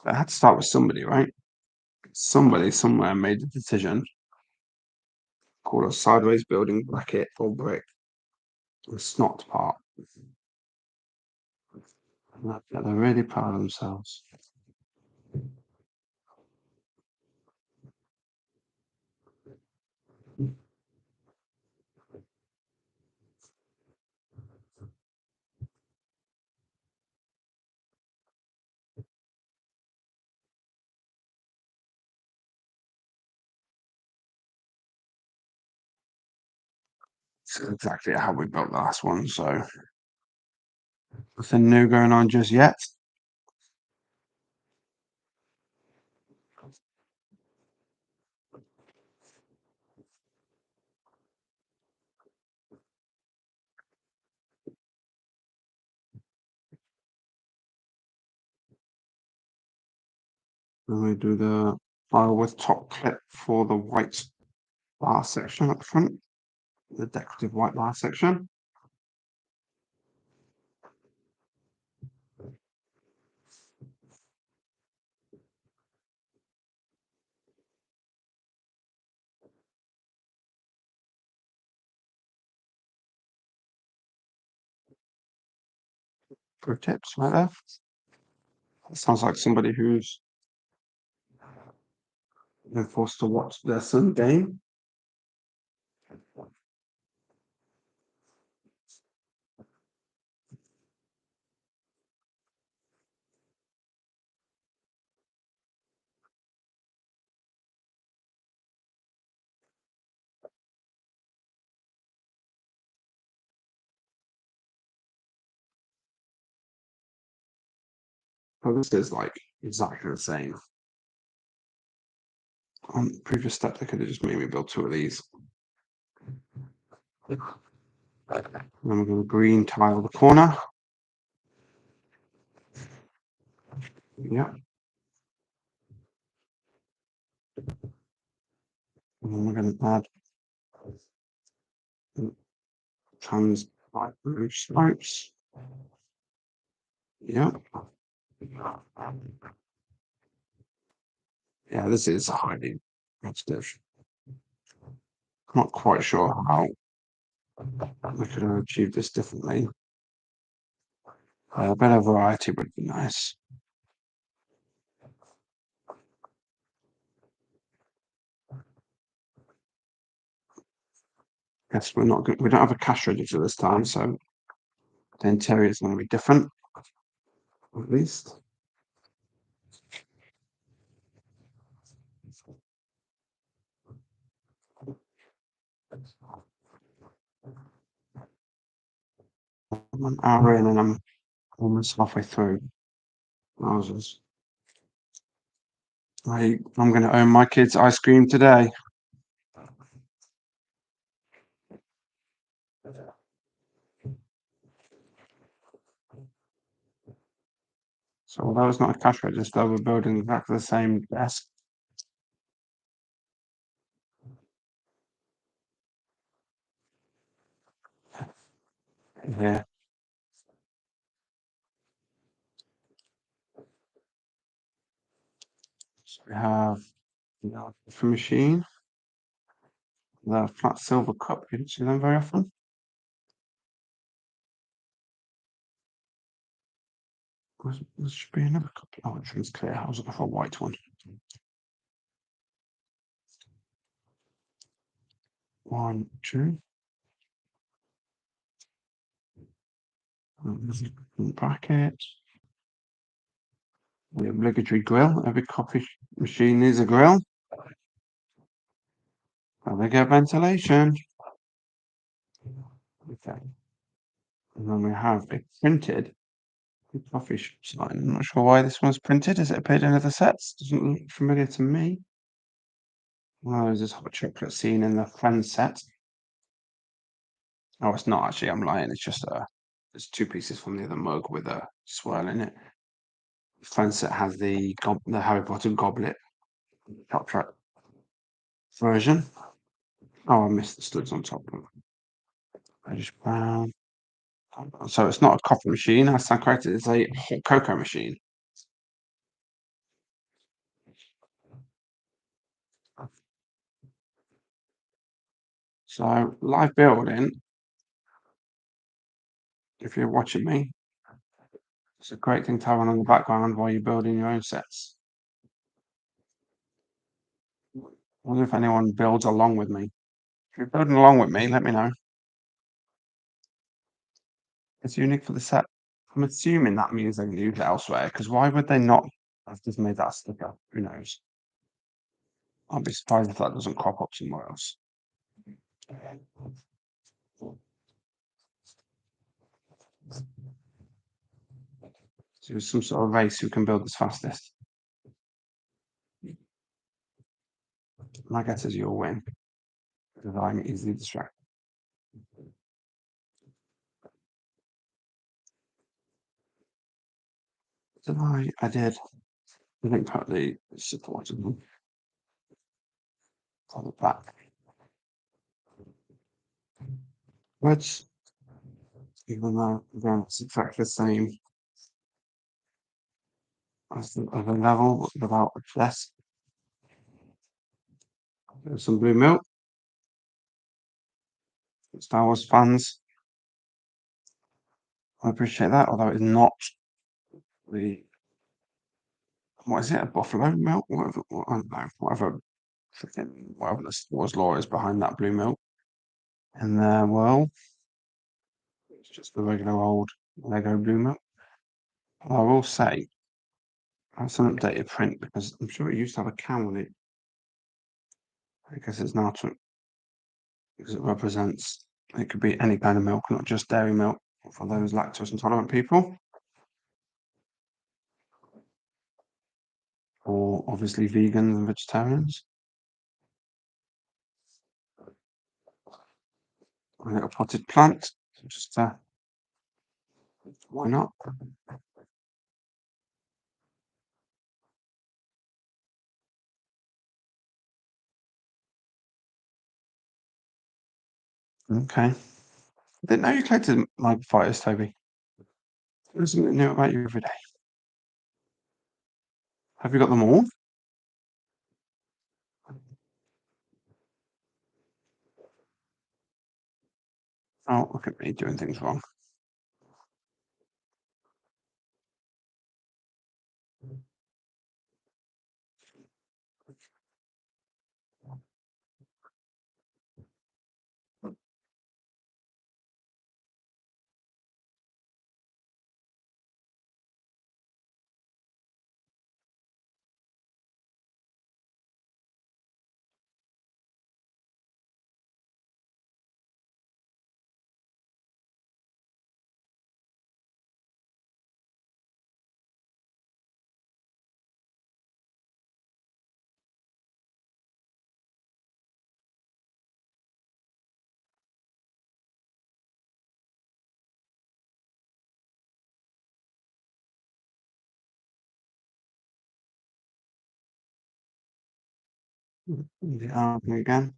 But it had to start with somebody, right? Somebody somewhere made the decision called a sideways building bracket or brick, the snot part. They're really proud of themselves. It's exactly how we built the last one, so nothing new going on just yet. Then we do the file with top clip for the white bar section at the front, the decorative white bar section. Pro tips right there. That sounds like somebody who's been forced to watch their son game. Oh, this is like exactly the same. On the previous step, they could have just made me build two of these. And then we're going to green tile the corner. Yeah. And then we're going to add trans white blue stripes. Yeah. Yeah, this is highly repetitive. Not quite sure how we could have achieved this differently. A bit of variety would be nice. Guess we don't have a cash register this time, so the interior is going to be different, at least. I'm an hour in and I'm almost halfway through. Wowzers. I'm going to own my kids' ice cream today. So although it's not a cash register, we're building exactly the same desk. Here. So we have the coffee machine, the flat silver cup. You don't see them very often. There should be another cup. Oh, which one's clear? I was looking for a white one. One, two. Bracket. The obligatory grill. Every coffee machine needs a grill. And they get ventilation. Okay. And then we have a printed coffee shop sign. I'm not sure why this one's printed. Is it appeared in other sets? Doesn't look familiar to me. Oh, there's this hot chocolate scene in the Friends set. Oh, it's not actually. I'm lying. It's just there's two pieces from the other mug with a swirl in it. Friends set has the Harry Potter goblet chocolate version. Oh, I missed the studs on top of it. Reddish brown. So it's not a coffee machine. I stand corrected. It's a hot cocoa machine. So live building, if you're watching me, it's a great thing to have on in the background while you're building your own sets. I wonder if anyone builds along with me. If you're building along with me, let me know. It's unique for the set. I'm assuming that means they can use it elsewhere, because why would they not have just made that sticker? Who knows? I'll be surprised if that doesn't crop up somewhere else. So there's some sort of race who can build this fastest. My guess is you'll win, because I'm easily distracted. Did I? I did. I think put the support on the back. Let's, even though again it's exactly the same as the other level, but without less. There's some blue milk. Star Wars fans, I appreciate that, although it's not the what is it? A buffalo milk? Whatever, I don't know, whatever freaking whatever the Star Wars law is behind that blue milk. And well, it's just the regular old Lego blue milk. I will say that's an updated print because I'm sure it used to have a cow on it. I guess it's now because it represents it could be any kind of milk, not just dairy milk for those lactose intolerant people, or obviously vegans and vegetarians. A little potted plant, just why not? Okay. I didn't know you collected my fighters, Toby. There's something new about you every day. Have you got them all? Oh, look at me doing things wrong. The arm again.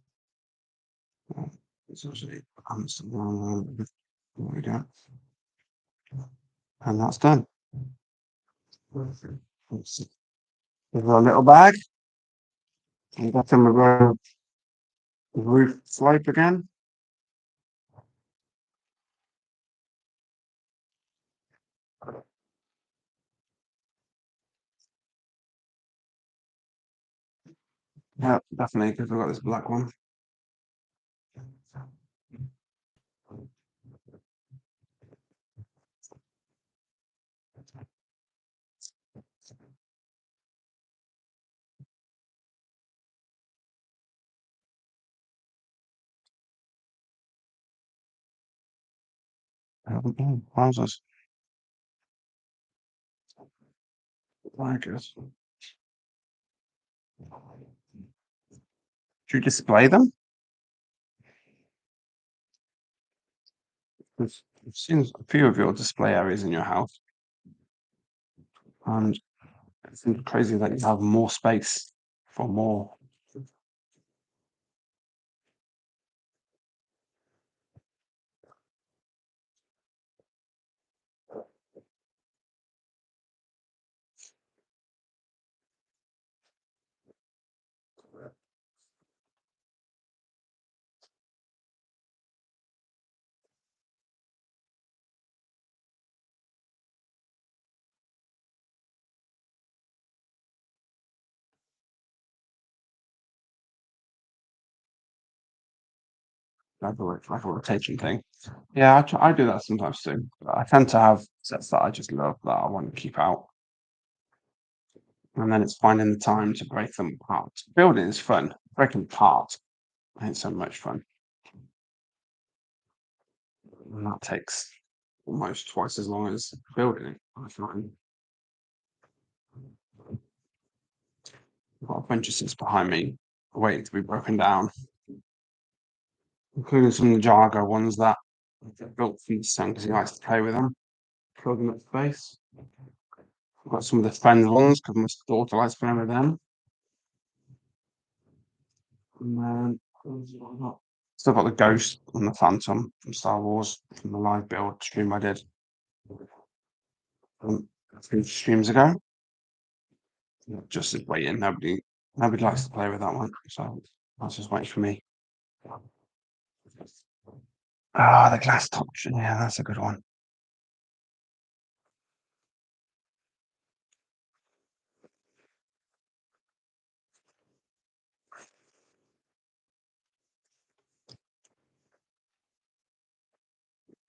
It's actually Amsterdam. There we go. And that's done. Let's give her a little bag. And got some of our roof slope again. Yeah, definitely, because we've got this black one. Wowzers. Like it. Do you display them? Because I've seen a few of your display areas in your house, and it seems crazy that you have more space for more. Like a rotation thing. Yeah, I do that sometimes too. But I tend to have sets that I just love that I want to keep out, and then it's finding the time to break them apart. Building is fun. Breaking them apart ain't so much fun, and that takes almost twice as long as building it. I find I've got a bunch of sets behind me waiting to be broken down, including some of the Jago ones that I built for his son because he likes to play with them, fill them up space. I've got some of the friends ones because my daughter likes playing with them. And then what have I got? Still got the Ghost and the Phantom from Star Wars from the live build stream I did a few streams ago. Just is waiting. Nobody likes to play with that one, so that's just waiting for me. Ah, the glass top. Yeah, that's a good one.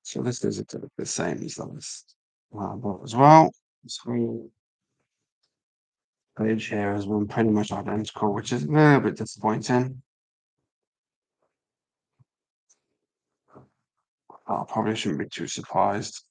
So this is the same as the last one I bought as well. So page here has been pretty much identical, which is a little bit disappointing. I probably shouldn't be too surprised.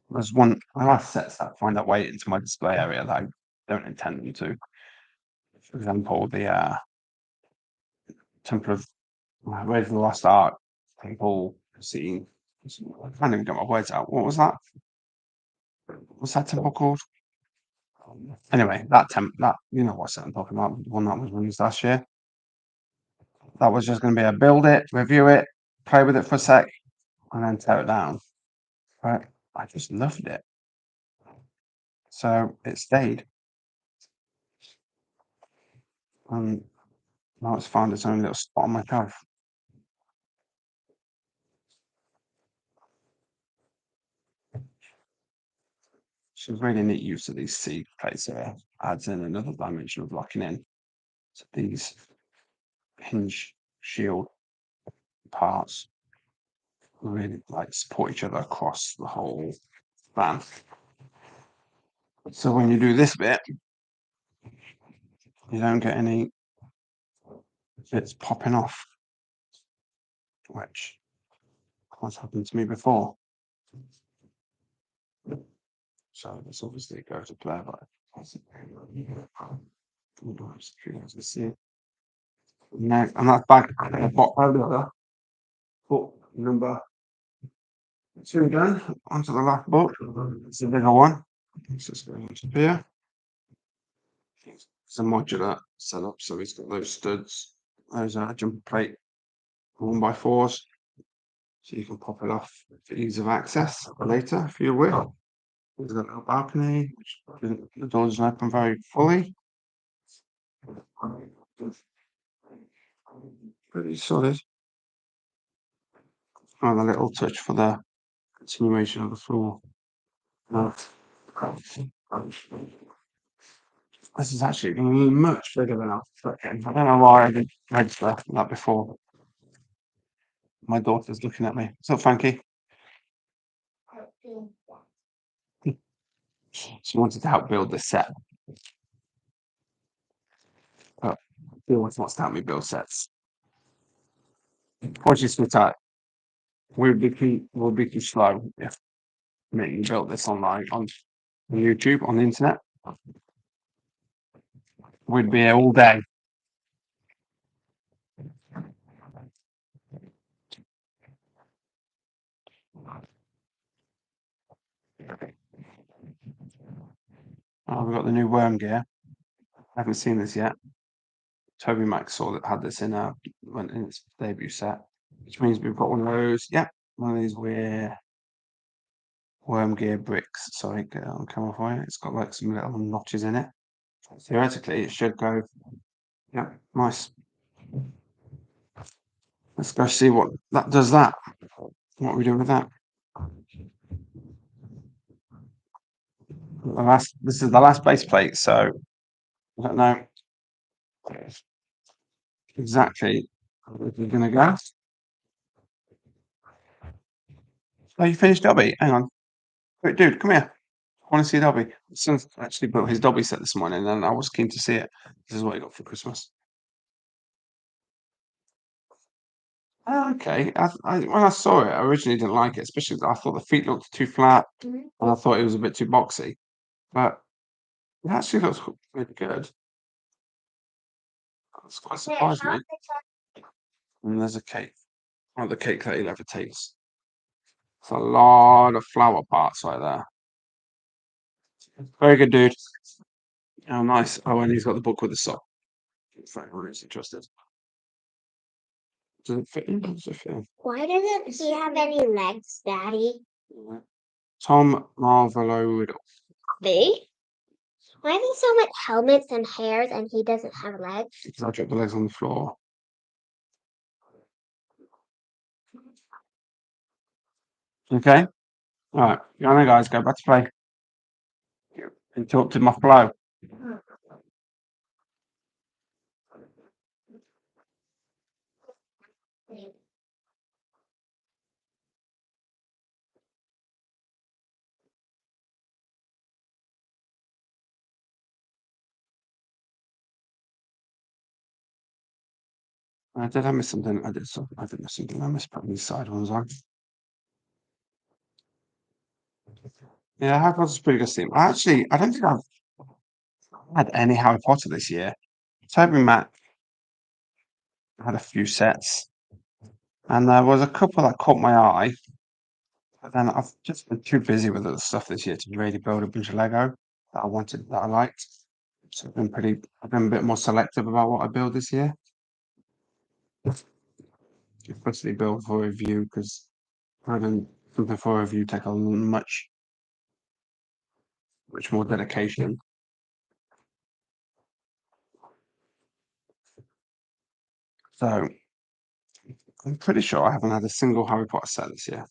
There's one. I have sets that find their way into my display area that I don't intend them to. For example, the Temple of Raid of the Lost Ark temple scene. I can't even get my words out. What was that? What's that temple called? Anyway, that you know what set I'm talking about, the one that was released last year. That was just going to be a build it, review it, play with it for a sec, and then tear it down. But I just loved it, so it stayed, and now it's found its own little spot on my shelf. So really neat use of these seed plates here adds in another dimension of locking in. So these hinge shield parts really like support each other across the whole van. So when you do this bit, you don't get any bits popping off, which has happened to me before. So this obviously goes to play, but see. No, and that's back book number two done. Onto the last book. It's a bigger one. Let's just go into here. It's a modular setup, so he's got those studs, those jumper plate 1x4s, so you can pop it off for ease of access later if you will. There's a little balcony, which the door doesn't open very fully. Pretty solid. And a little touch for the continuation of the floor. This is actually much bigger than I was expecting. I don't know why I didn't register that before. My daughter's looking at me. What's up, Frankie? She wanted to help build this set. But she wants to help me build sets. Or she's sweetheart. We'll be too slow if me built this online on YouTube, on the internet. We'd be here all day. Oh, we've got the new worm gear. I haven't seen this yet. Toby Max saw that had this in its debut set, which means we've got one of those. Yeah, one of these weird worm gear bricks. Sorry, get it on camera for you. It's got like some little notches in it. Theoretically, it should go. Yeah, nice. Let's go see what that does. That. What are we doing with that? This is the last base plate, so I don't know exactly where we're gonna go. Oh, you finished Dobby? Hang on. Wait, dude, come here. I want to see Dobby. My son's actually built his Dobby set this morning, and I was keen to see it. This is what he got for Christmas. Oh, okay. When I saw it, I originally didn't like it, especially I thought the feet looked too flat, and I thought it was a bit too boxy. But it actually looks really good. It's quite surprised me. And there's a cake. Oh, the cake that he levitates. It's a lot of flower parts right there. Very good, dude. Oh, nice. Oh, and he's got the book with the sock. If anyone is interested. Does it fit in? Does it fit in? Why doesn't he have any legs, Daddy? Yeah. Tom Marvolo. Me? Why are there so much helmets and hairs and he doesn't have legs? Because I dropped the legs on the floor. Okay. All right. You know, guys, go back to play. Interrupted my flow. Did I miss something? I did something. I did miss something. I missed putting these side ones on. Yeah, Harry Potter's a pretty good theme. I don't think I've had any Harry Potter this year. Toby Mac had a few sets, and there was a couple that caught my eye. But then I've just been too busy with other stuff this year to really build a bunch of Lego that I liked. So I've been a bit more selective about what I build this year. Especially build for review because having something for review take a much more dedication. So I'm pretty sure I haven't had a single Harry Potter set this year.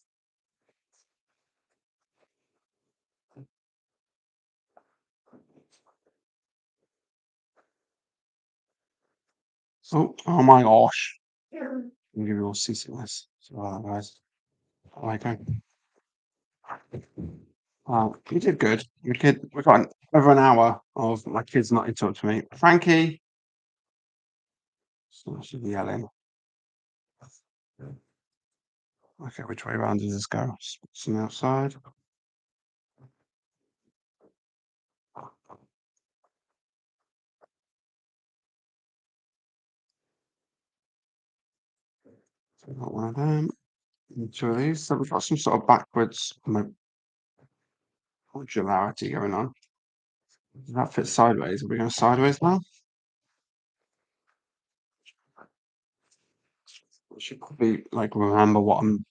Oh my gosh. I'll give you all seasickness. So, guys. Okay. Wow, you did good. We got over an hour of my kids not in touch with me. Frankie, So I should be yelling. Okay, which way around does this go? Some outside. So got one of them. And two of these. So we've got some sort of backwards modularity going on. Does that fit sideways? Are we going sideways now? I should probably like remember what I'm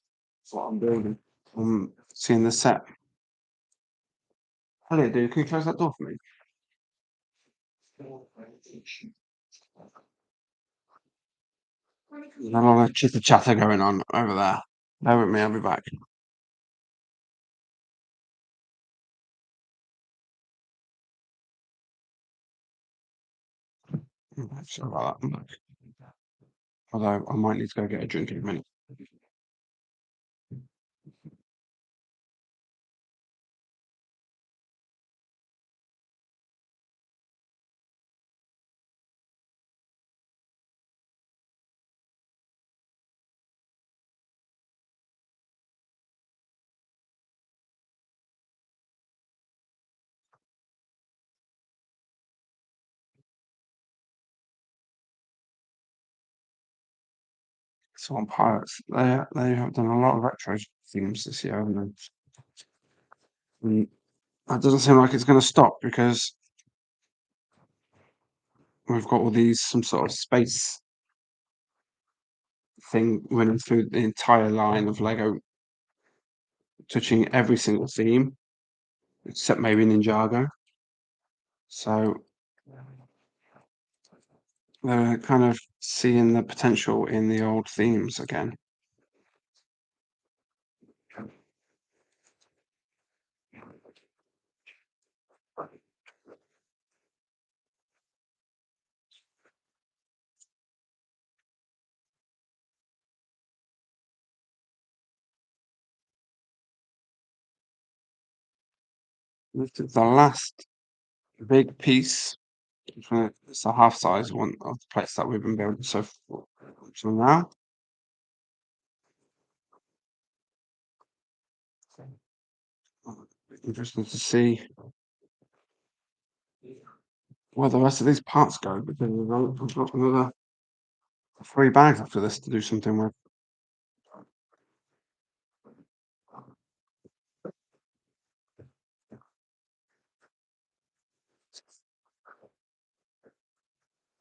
doing. I'm seeing the set. Hello, dude. Can you close that door for me? There's a lot of chitter chatter going on over there. Bear with me. I'll be back. Sorry about that. I'm back. Although I might need to go get a drink in a minute. So on Pirates, they have done a lot of retro themes this year, haven't they? And that doesn't seem like it's going to stop because we've got all these some sort of space thing running through the entire line of Lego, touching every single theme except maybe Ninjago. So they're kind of seeing the potential in the old themes again. This is the last big piece. It's a half size one of the plates that we've been building so now. Interesting to see where the rest of these parts go because we've got another 3 bags after this to do something with.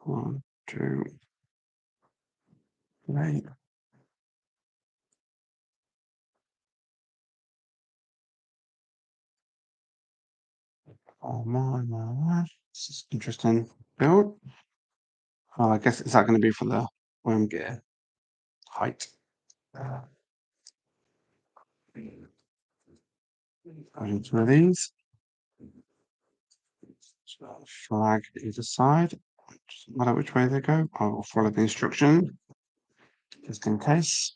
One, two, three. Oh my. This is interesting build. I guess is that going to be for the worm gear height? Going through these. Flag either side. Doesn't matter which way they go. I will follow the instruction just in case.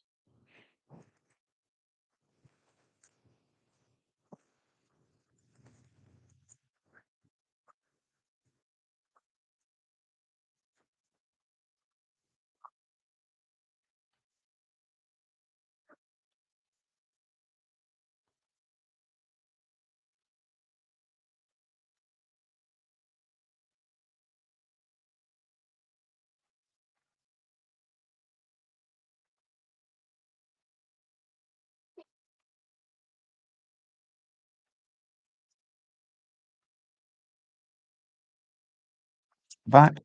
Back.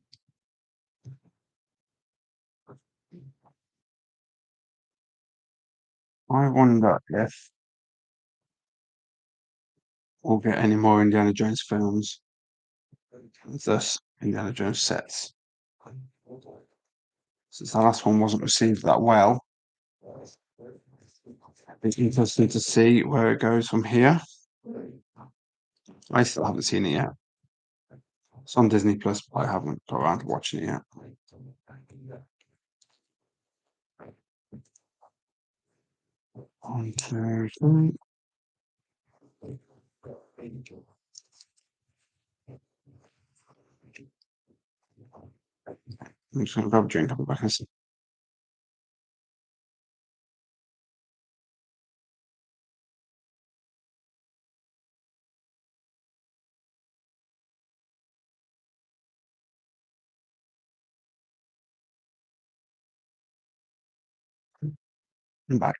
I wonder if we'll get any more Indiana Jones films with this Indiana Jones sets. Since the last one wasn't received that well, it's interesting to see where it goes from here. I still haven't seen it yet. It's on Disney Plus, but I haven't got around to watching it yet. One, two, three. I'm just gonna grab a drink. I'll be back in a sec. I'm back.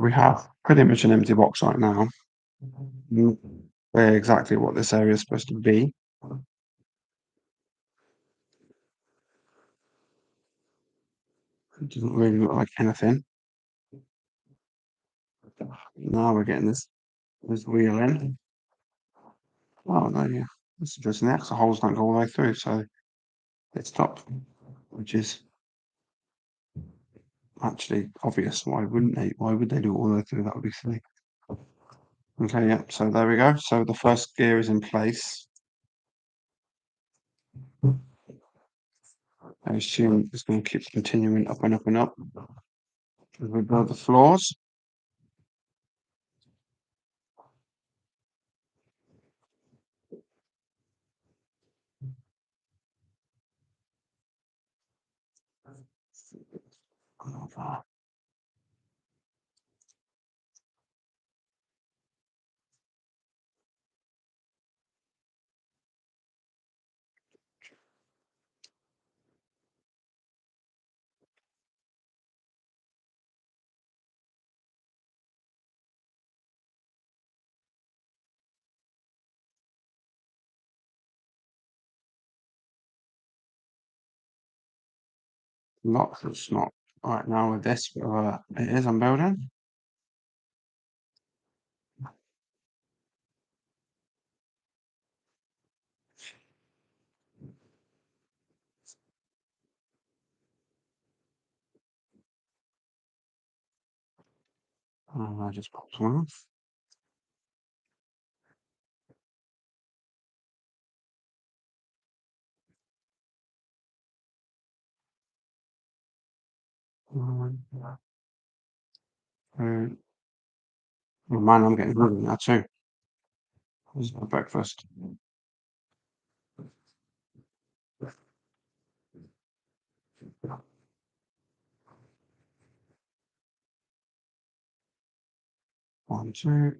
We have pretty much an empty box right now. Mm, Where exactly what this area is supposed to be. It doesn't really look like anything. Now we're getting this wheel in. Oh no, yeah. That's interesting. The axle holes don't go all the way through, so they stop, which is actually obvious. Why wouldn't they? Why would they do it all the way through? That would be silly. Okay, yeah. So there we go. So the first gear is in place. I assume it's going to keep continuing up and up and up as we build the floors. Lots. It's not right now with this, but it is. I'm building. I just popped one off. Uh, oh man, I'm getting hungry now too. This is my breakfast. One, two.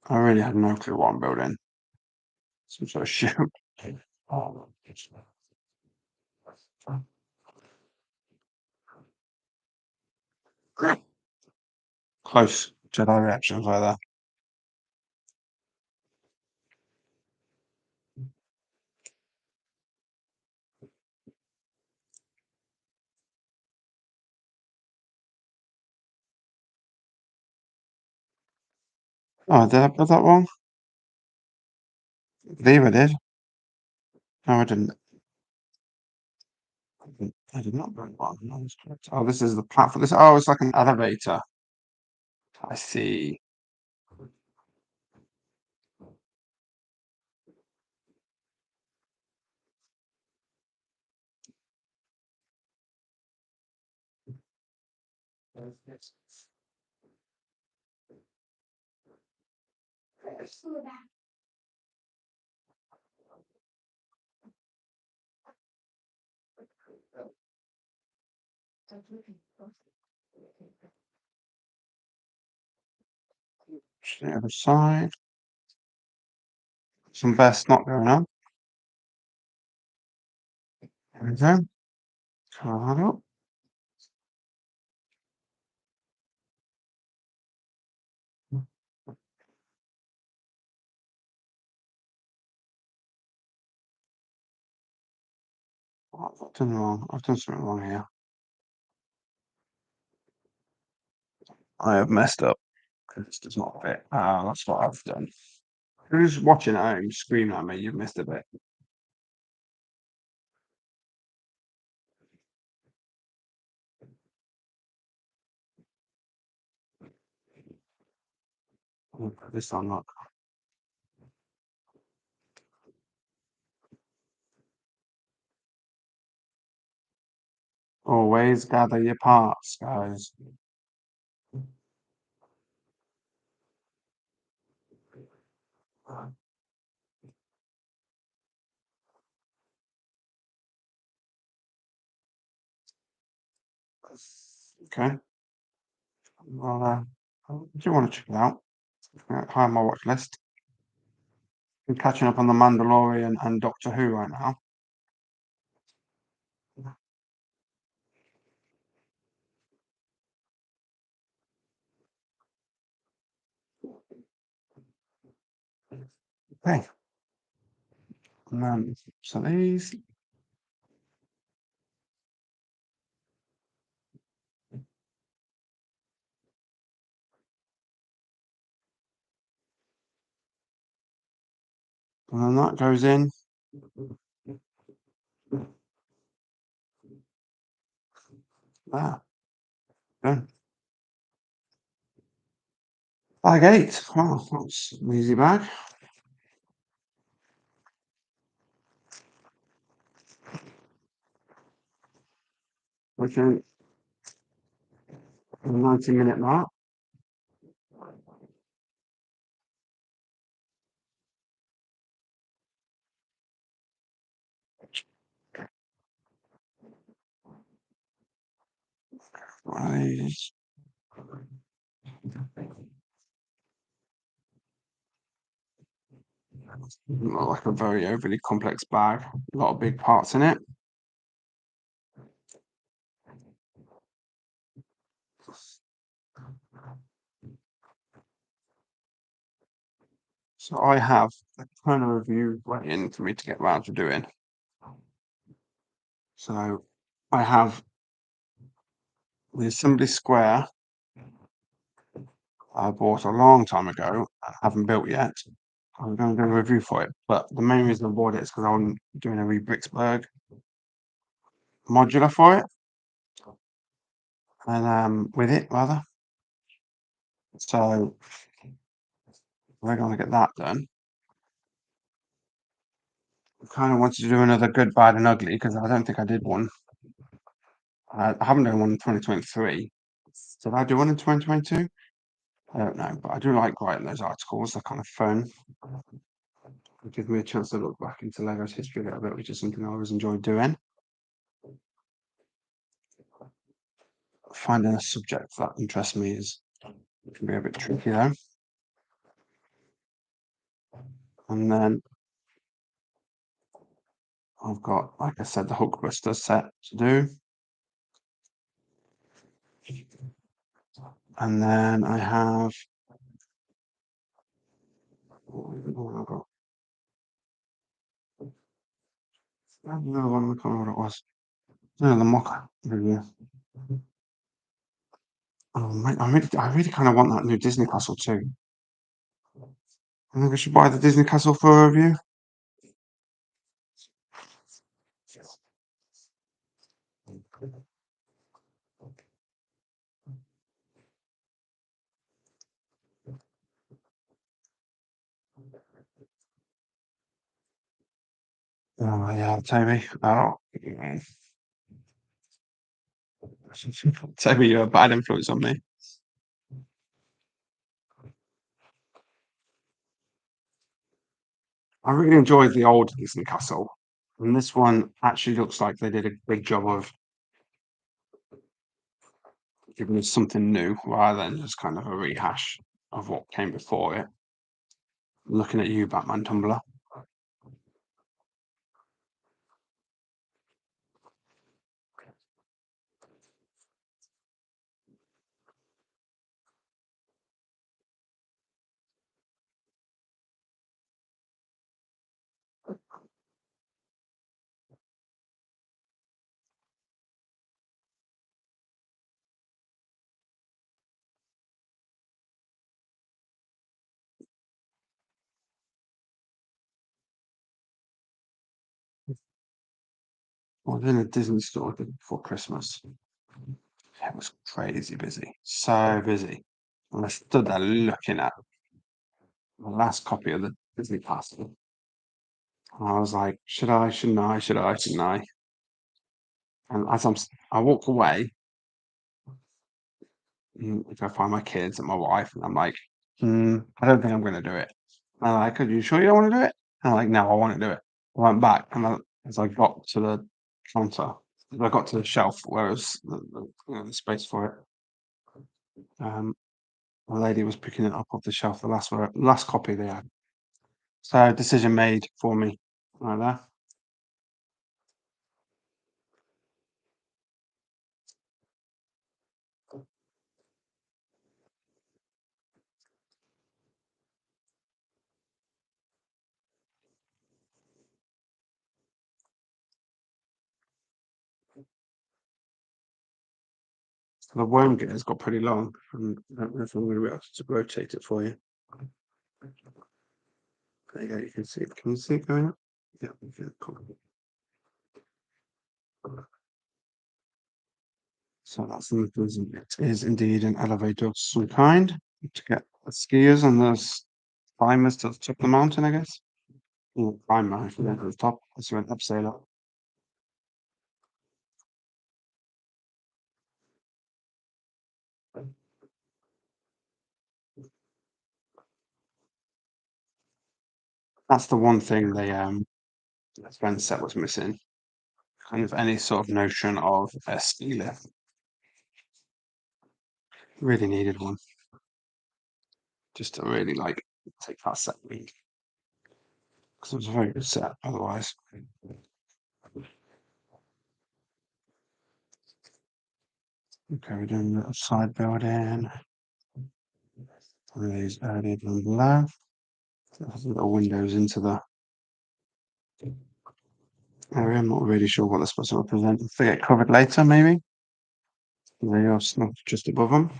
I really had no clue what I'm building. Some sort of ship. Oh, close Jedi reactions like that. Oh, did I build that wrong? Viva did. No, I didn't. I did not build one. No, that's correct. Oh, this is the platform. This. Oh, it's like an elevator. I see. The other side. Some best not going on. There we go. Cover that up. What have I done wrong? I've done something wrong here. I have messed up because this does not fit. Ah, that's what I've done. Who's watching at home screaming at me? You've missed a bit. I'll put this on. Look. Always gather your parts, guys. Okay. Well, I do want to check it out. High on my watch list. I'm catching up on The Mandalorian and Doctor Who right now. Okay. And then, so these. And then that goes in. There. Done. Bag 8. Wow, that's an easy bag. Okay. 90-minute mark. Right. Not like a very overly complex bag. A lot of big parts in it. So I have a ton of reviews waiting for me to get round to doing. So I have the Assembly Square I bought a long time ago. I haven't built yet. I'm going to do a review for it. But the main reason I bought it is because I'm doing a Rebricksburg modular for it. And with it rather. So we're going to get that done. I kind of wanted to do another good, bad, and ugly because I don't think I did one. I haven't done one in 2023. Did I do one in 2022? I don't know, but I do like writing those articles. They're kind of fun. It gives me a chance to look back into Lego's history a little bit, which is something I always enjoyed doing. Finding a subject that interests me can be a bit tricky though. And then I've got, like I said, the Hulkbuster set to do. And then I have I've got another one, I can't remember what it was. No, the mock review. Oh, mate, I really kind of want that new Disney Castle too. I think I should buy the Disney Castle for a review. Oh yeah, Toby. Oh, Toby, you're a bad influence on me. I really enjoyed the old Disney Castle, and this one actually looks like they did a big job of giving us something new rather than just kind of a rehash of what came before it. Looking at you, Batman Tumblr. I was in a Disney store before Christmas. It was crazy busy, so busy. And I stood there looking at the last copy of the Disney Pass. And I was like, should I, shouldn't I, should I, shouldn't I? And as I walk away, if I find my kids and my wife, and I'm like, I don't think I'm going to do it. And I'm like, are you sure you don't want to do it? And I'm like, no, I want to do it. I went back, and as I got to the counter, as I got to the shelf where it was the space for it, um, a lady was picking it up off the shelf, the last copy they had. So decision made for me right there. The worm gear's got pretty long, and I don't know if I'm going to be able to rotate it for you. There you go. You can see it. Can you see it going up? Yeah. Okay, cool. So that's the mechanism. It is indeed an elevator of some kind to get the skiers and the climbers to the top of the mountain, I guess. Climber, if you went to the top, as you went upsailer. That's the one thing Sven said was missing. Kind of any sort of notion of a ski lift. Really needed one. Just to really like take that set week. Because it was a very good set otherwise. Okay, we're doing a little side building. One of these added on below. There's little windows into the area. I'm not really sure what they're supposed to represent. If they get covered later, maybe. They are not just above them.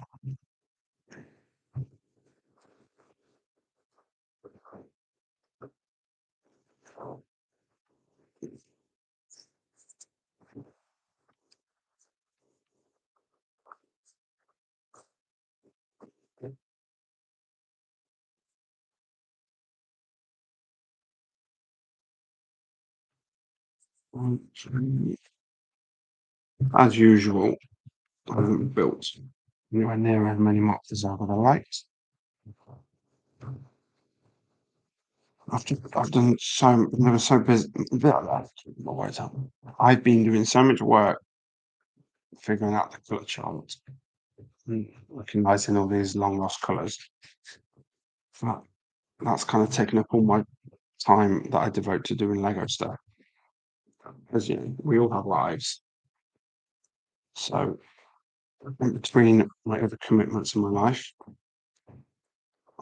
As usual, I haven't built anywhere near as many mobs as I would have liked. I've done so, I was so busy. I've been doing so much work figuring out the colour chart and recognizing all these long lost colours. That's kind of taken up all my time that I devote to doing Lego stuff. Because we all have lives. So in between my other commitments in my life,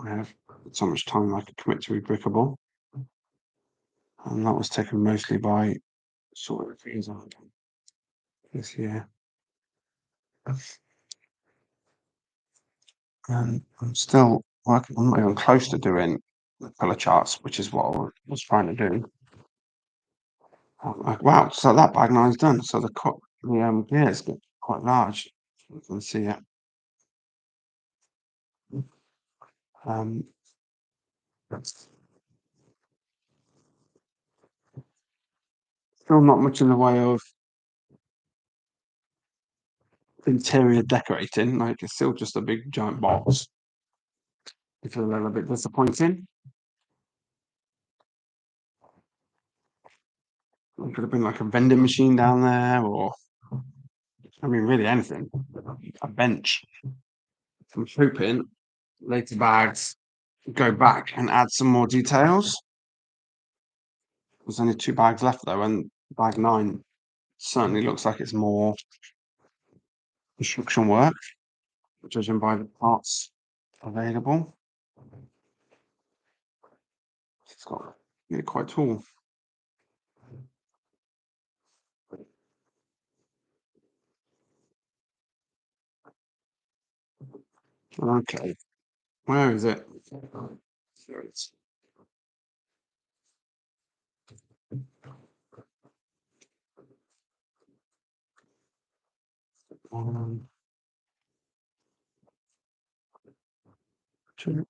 I have so much time I could commit to Rebrickable. And that was taken mostly by sort of things on this year. And I'm still working on my own close to doing the colour charts, which is what I was trying to do. I'm like, wow, so that bag nine's done. So the gears get quite large. You can see it. Um, Still not much in the way of interior decorating. Like it's still just a big giant box. It's a little bit disappointing. There could have been like a vending machine down there, or I mean, really anything. A bench. I'm hoping later bags go back and add some more details. There's only 2 bags left though, and bag 9 certainly looks like it's more construction work, judging by the parts available. It's got really quite tall. Okay, where is it? There it is. Um, True.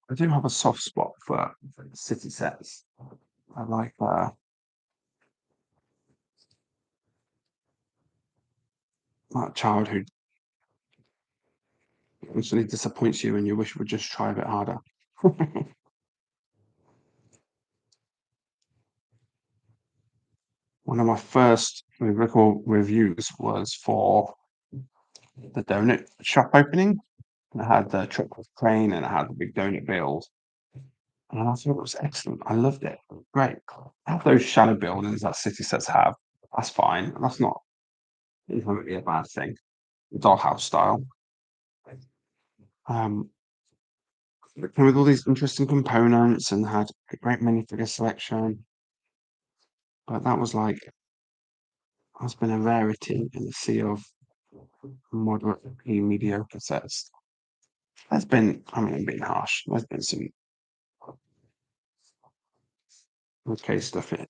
I do have a soft spot for city sets. I like childhood instantly disappoints you and you wish would just try a bit harder. One of my first lyrical reviews was for the donut shop opening. And I had the truck with crane and I had the big donut build. And I thought it was excellent. I loved it. Great. Have those shadow buildings that city sets have. That's fine. That's not really a bad thing. Dollhouse style. Um, it came with all these interesting components and had a great minifigure selection. But that was like has been a rarity in the sea of moderately mediocre sets. I mean, I'm being harsh. There's been some okay stuff here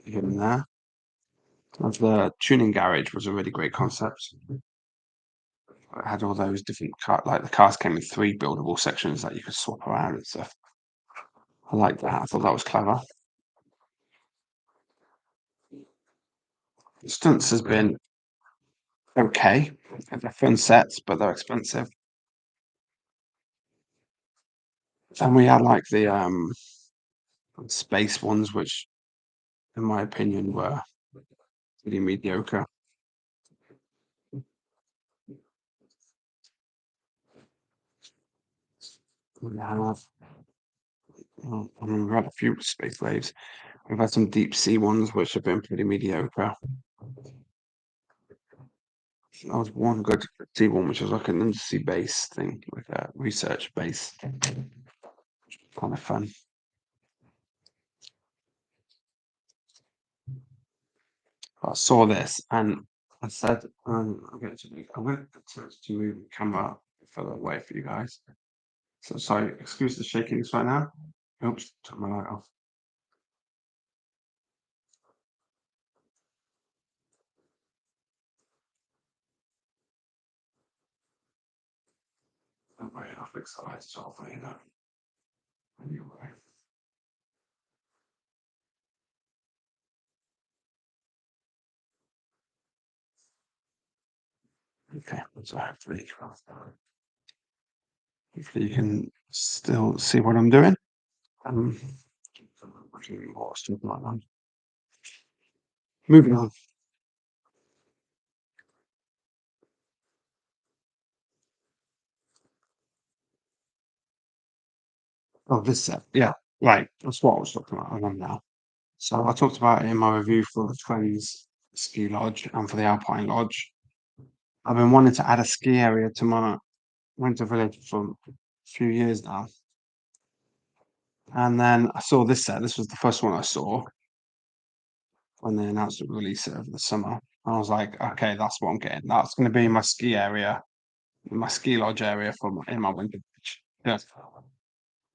and there. Like the tuning garage was a really great concept. It had all those different like the cars came with three buildable sections that you could swap around and stuff. I liked that. I thought that was clever. Stunts has been okay. They're fun sets, but they're expensive. And we had like the space ones, which in my opinion were pretty mediocre. We have, I mean, we've had a few space waves. We've had some deep sea ones which have been pretty mediocre. That was one good sea one, which was like an undersea base thing, like a research base. Kind of fun. I saw this and I said, I'm going to move the camera further away for you guys. So sorry, excuse the shakiness right now. Oops, took my light off. Don't worry, I'll fix the lights off for you now. Anyway. Okay, so hopefully you can still see what I'm doing. Um, moving on. Oh, this set. Yeah, right. That's what I was talking about. I remember now. So I talked about it in my review for the Twins Ski Lodge and for the Alpine Lodge. I've been wanting to add a ski area to my winter village for a few years now. And then I saw this set. This was the first one I saw when they announced the release it over the summer. I was like, okay, that's what I'm getting. That's going to be my ski area, my ski lodge area in my winter village. Yeah.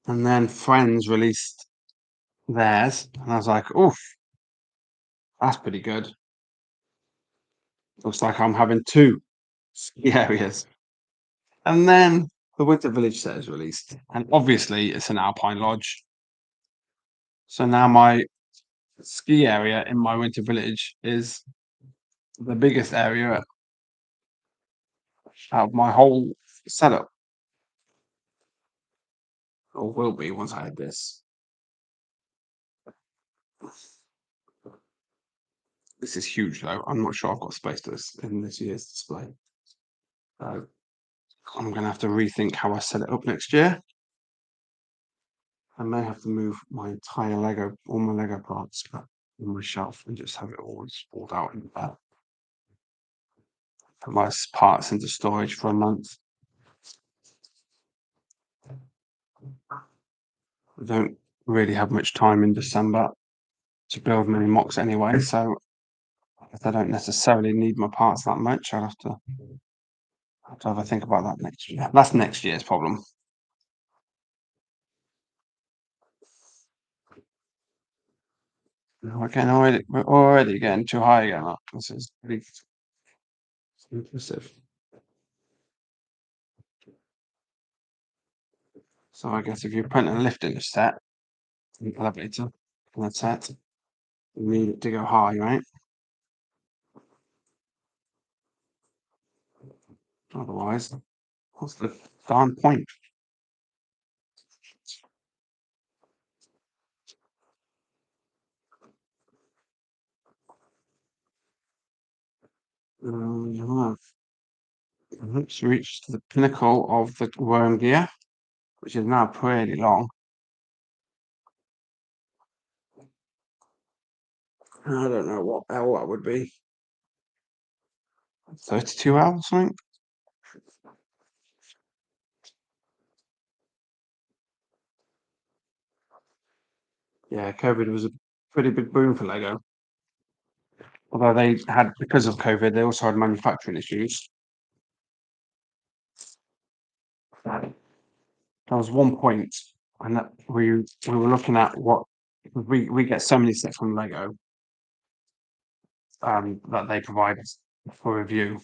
And then Friends released theirs, and I was like, oof, that's pretty good. Looks like I'm having two ski areas. And then the Winter Village set is released, and obviously it's an Alpine Lodge. So now my ski area in my Winter Village is the biggest area out of my whole setup, or will be once I have this. This is huge, though. I'm not sure I've got space to this in this year's display. So I'm going to have to rethink how I set it up next year. I may have to move my entire all my Lego parts back on my shelf and just have it all sprawled out in the back. Put my parts into storage for a month. I don't really have much time in December to build many mocks anyway, so If I don't necessarily need my parts that much, I'll have to have a think about that next year. That's next year's problem. We're already getting too high again. This is pretty impressive. So I guess if you're putting a lift in a set, an elevator in a set, you need it to go high, right? Otherwise, what's the darn point? Yeah. It's reached the pinnacle of the worm gear, which is now pretty long. I don't know what L that would be. 32 L or something? Yeah, COVID was a pretty big boom for Lego. Although they had, because of COVID, they also had manufacturing issues. There was one point, and that we were looking at what we get so many sets from Lego that they provide us for review.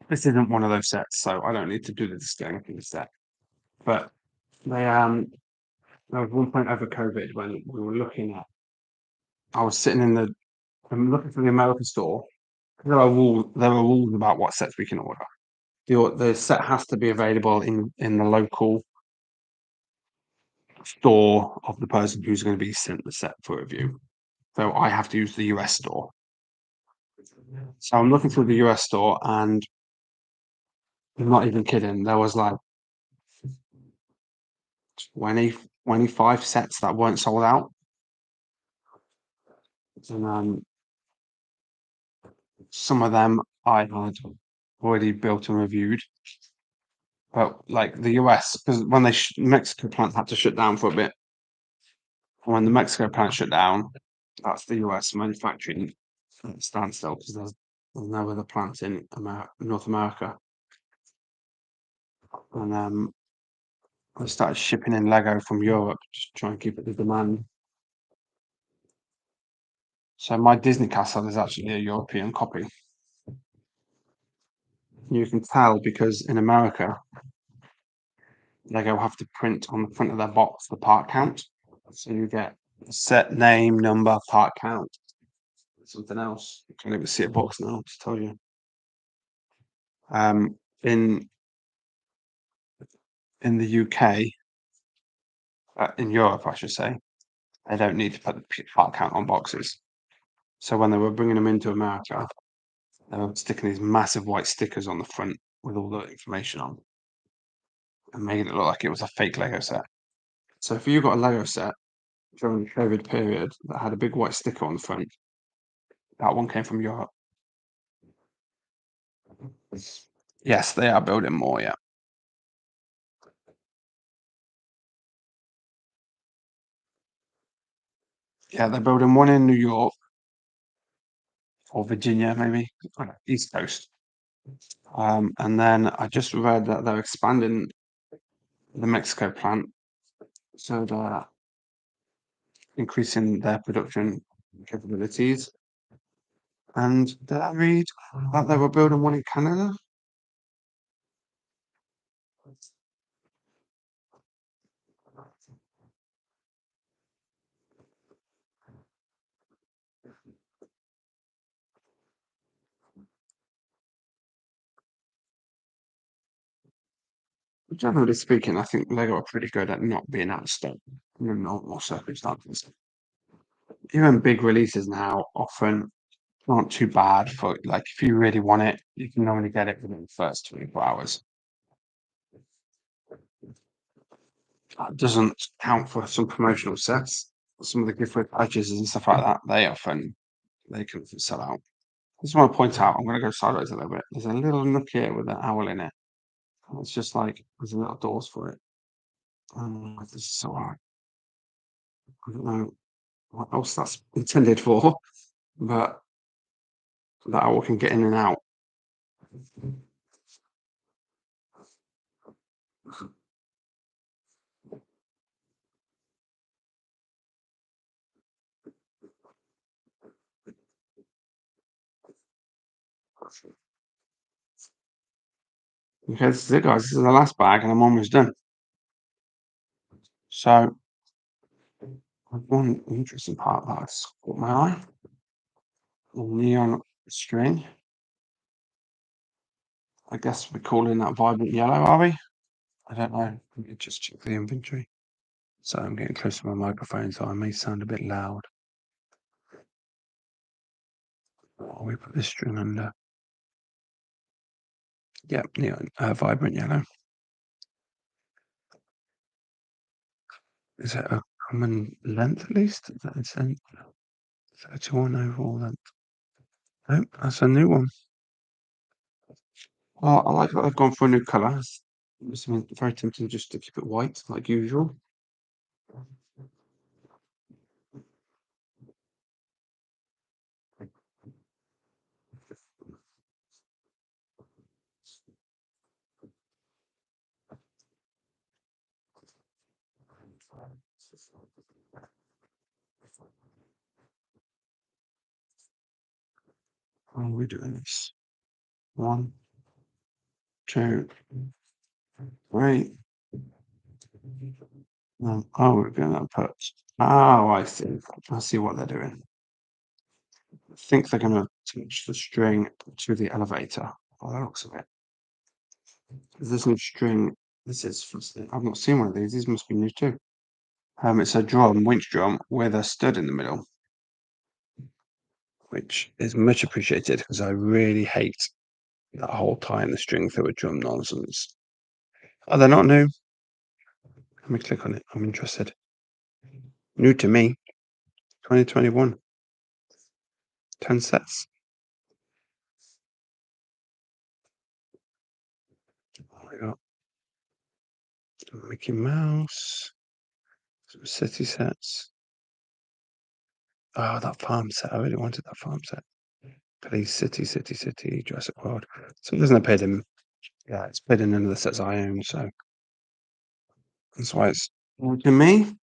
This isn't one of those sets, so I don't need to do the scaling for the set. But they there was one point over COVID when we were looking at. I was sitting I'm looking for the American store. There are rules about what sets we can order. The set has to be available in the local store of the person who's going to be sent the set for review. So I have to use the US store. So I'm looking through the US store, and I'm not even kidding. There was like 20, 25 sets that weren't sold out. And some of them I had already built and reviewed. But like the US, because when Mexico plant had to shut down for a bit, when the Mexico plant shut down, that's the US manufacturing standstill because there's no other plant in North America. And I started shipping in Lego from Europe just to try and keep up the demand. So my Disney castle is actually a European copy. You can tell because in America, Lego have to print on the front of their box the part count. So you get set name, number, part count, something else. You can't even see a box now to tell you. Um, in the UK, in Europe, I should say, they don't need to put the part count on boxes. So when they were bringing them into America, they were sticking these massive white stickers on the front with all the information on, and making it look like it was a fake Lego set. So if you got a Lego set during the COVID period that had a big white sticker on the front, that one came from Europe. Yes, they are building more, yeah. Yeah, they're building one in New York or Virginia, maybe, East Coast. And then I just read that they're expanding the Mexico plant, so they're increasing their production capabilities. And did I read that they were building one in Canada? Generally speaking, I think Lego are pretty good at not being out of stock in normal circumstances. Even big releases now often aren't too bad for, like, if you really want it, you can normally get it within the first 24 hours. That doesn't count for some promotional sets. Some of the gift with purchases and stuff like that, they can sell out. I just want to point out, I'm going to go sideways a little bit. There's a little nook here with an owl in it. It's just like there's little doors for it. This is so hard. I don't know what else that's intended for, but that owl can get in and out. Okay, this is it, guys. This is the last bag, and I'm almost done. So, one interesting part that's caught my eye: a neon string. I guess we're calling that vibrant yellow, are we? I don't know. Let me just check the inventory. So I'm getting close to my microphone, so I may sound a bit loud. We put this string under. Yep, neon, vibrant yellow. Is it a common length at least? Is that its length? 31 overall length. Nope, that's a new one. Well, I like that they've gone for a new colour. It's very tempting just to keep it white, like usual. How are we doing this? 1, 2, 3. Oh, we're gonna put. Oh, I see. I see what they're doing. I think they're gonna attach the string to the elevator. By the looks of it. There's no string. I've not seen one of these. These must be new too. It's a winch drum with a stud in the middle, which is much appreciated because I really hate that whole tying the string through a drum nonsense. Oh, they're not new. Let me click on it. I'm interested. New to me. 2021. 10 sets. I got Mickey Mouse. Some city sets. Oh, that farm set. I really wanted that farm set. Police City, Jurassic World. So it doesn't appear in. Yeah, it's played in none of the sets I own, so that's why it's new to me.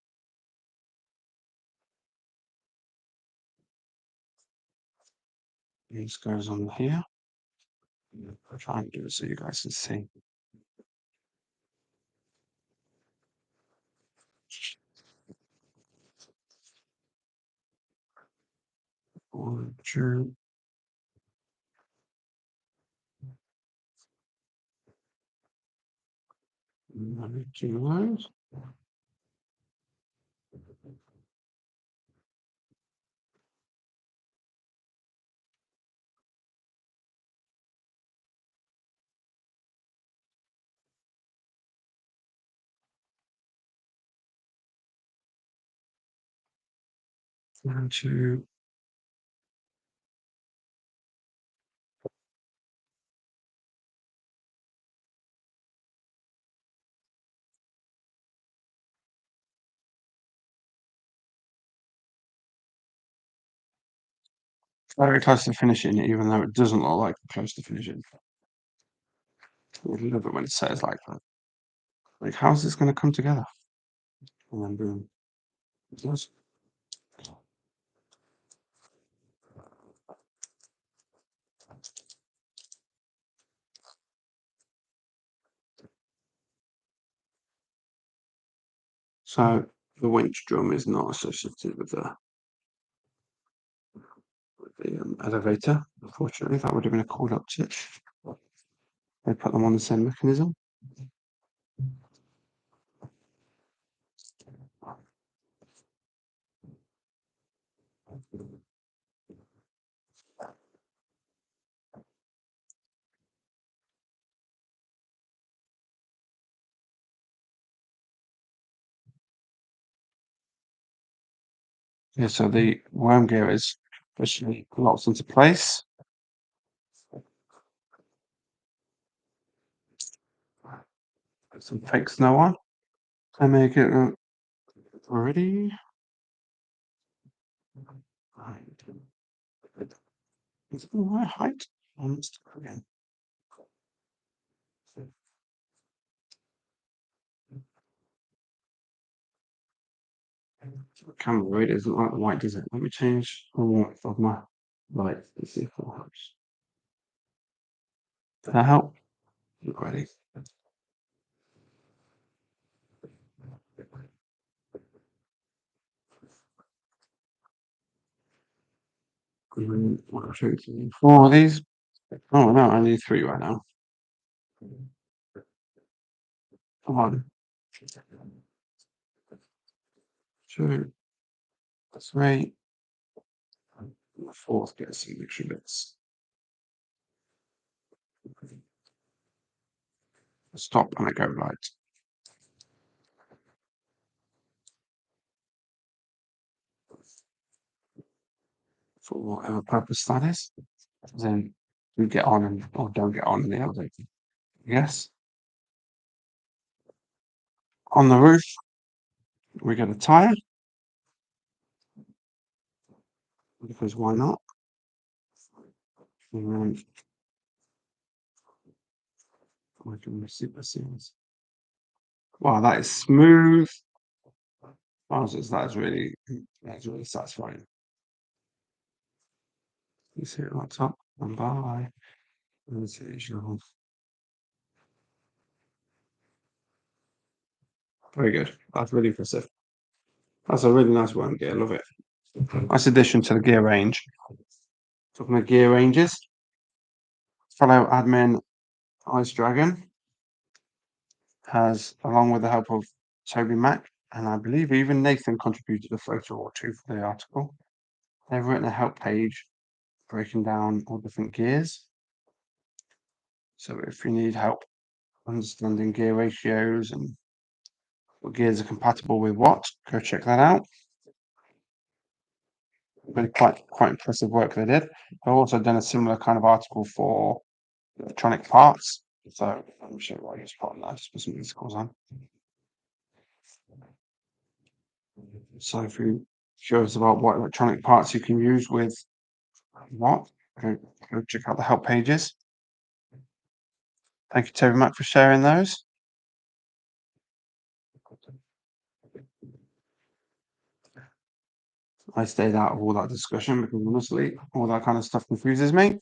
This goes on here. I'll try and do it so you guys can see. One, two. Another 2 lines. One, two. Very close to finishing, even though it doesn't look like close to finishing. I love it when it says like that. Like, how's this going to come together? And then boom. It does. So the winch drum is not associated with the elevator. Unfortunately, that would have been a cool up tip. They put them on the same mechanism. Yeah, so the worm gear is officially locked into place. Put some fake snow on and make it ready. Is it the right height? Let's do it again. The camera really isn't like the white, does it? Let me change the warmth of my light. Let's see if that helps. Did that help? Not ready. One, two, three, four of these. Oh no, I need three right now. One, two, three. The fourth gets some extra bits. Stop and I go right. For whatever purpose that is. Then you get on and or don't get on in the elevator. Yes. On the roof, we get a tire. Because why not? And we can super seals. Wow, that is smooth. Wowzers, that's really satisfying. You see it on top and by. As usual. Very good. That's really impressive. That's a really nice worm gear. Love it. Nice addition to the gear range. Talking of gear ranges, fellow admin Ice Dragon has, along with the help of Toby Mac, and I believe even Nathan contributed a photo or two for the article. They've written a help page breaking down all different gears. So if you need help understanding gear ratios and what gears are compatible with what, go check that out. Really quite impressive work they did. I've also done a similar kind of article for electronic parts. So let me show you what I use part on that. Just put some musicals on. So if you're curious about what electronic parts you can use with what, go check out the help pages. Thank you, Toby Mac, for sharing those. I stayed out of all that discussion because honestly, all that kind of stuff confuses me.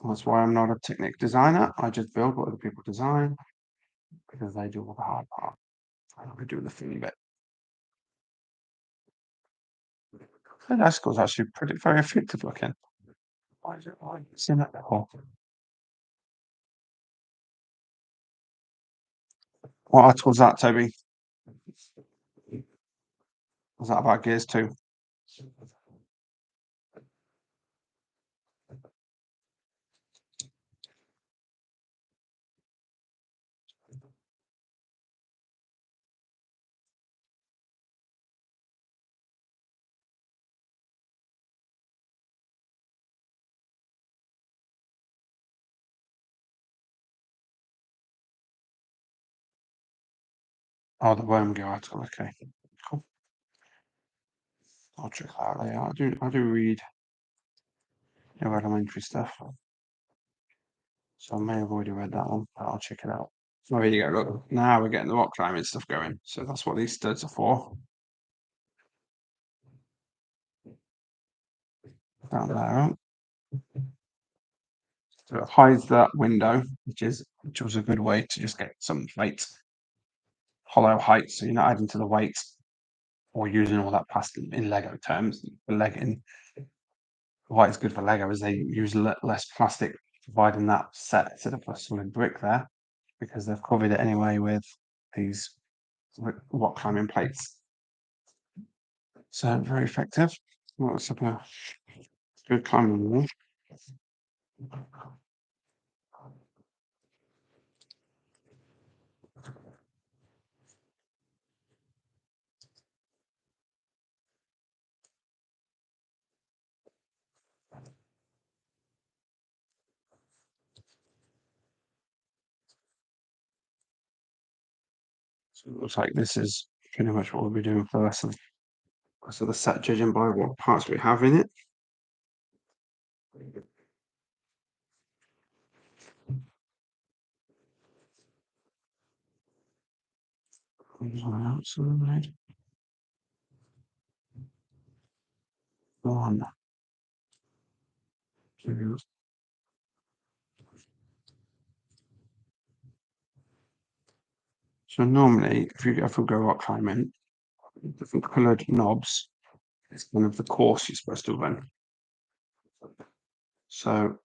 That's why I'm not a Technic designer. I just build what other people design because they do all the hard part. I do the funny bit. The icicle's actually very effective looking. Why is it like seen that before? What article was that, Toby? Was that about gears too? Oh, the worm gear article. Okay, cool. I'll check that out later. I do read elementary stuff, so I may have already read that one, but I'll check it out. So there you go. Look, now we're getting the rock climbing stuff going. So that's what these studs are for. Down there. So it hides that window, which was a good way to just get some weight, hollow height, so you're not adding to the weight or using all that plastic in Lego terms. The legging, why it's good for Lego is they use less plastic, providing that set instead of a solid brick there, because they've covered it anyway with these rock climbing plates. So very effective. What's up a good climbing wall. So it looks like this is pretty much what we'll be doing for the rest of So the set judging by what parts we have in it. Outside. One, two. So normally, if you ever go rock climbing, different coloured knobs is kind of the course you're supposed to run. So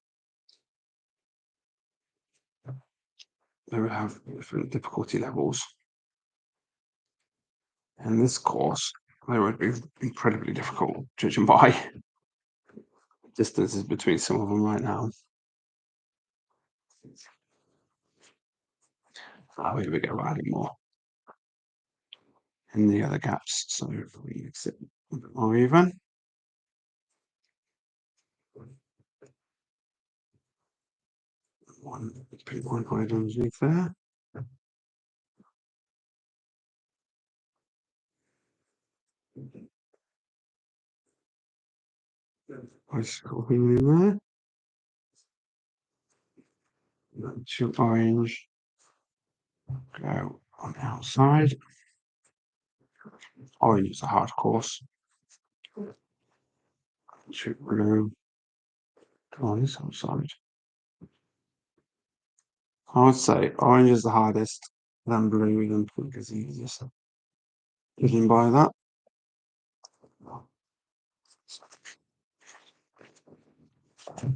they would have different difficulty levels. And this course, they would be incredibly difficult, judging by distances between some of them right now. Oh, here we go, adding more in the other gaps. So if we exit a bit more even. One point underneath there. Bicycle in there. Two orange. Go on the outside. Orange is a hard course. Two blue. Go on this outside. I would say orange is the hardest, then blue, then pink is the easiest. Judging by that.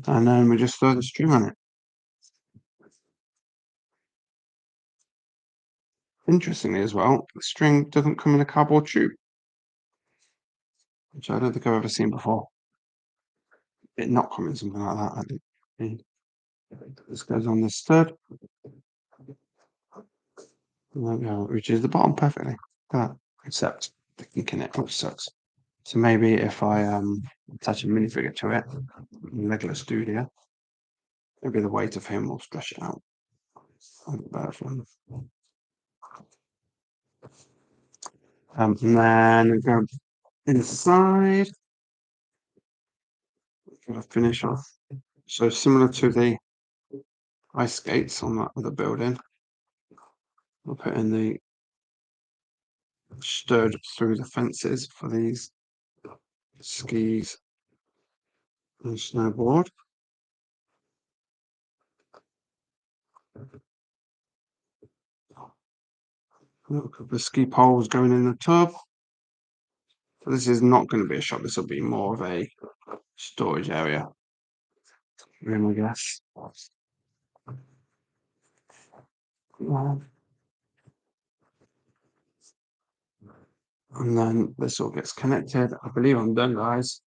And then we just throw the string on it. Interestingly as well, the string doesn't come in a cardboard tube, which I don't think I've ever seen before. It not come in something like that, I think. This goes on this stud. And there we go, which is the bottom perfectly. That, except the kink in it, which sucks. So maybe if I attach a minifigure to it, Legolas Studio, maybe the weight of him will stretch it out. Better fun. And then go inside. Gonna finish off. So similar to the ice skates on that other building, we'll put in the stud through the fences for these skis and snowboard. Look at the ski poles going in the tub. So this is not going to be a shop. This will be more of a storage area room, I guess. And then this all gets connected. I believe I'm done, guys.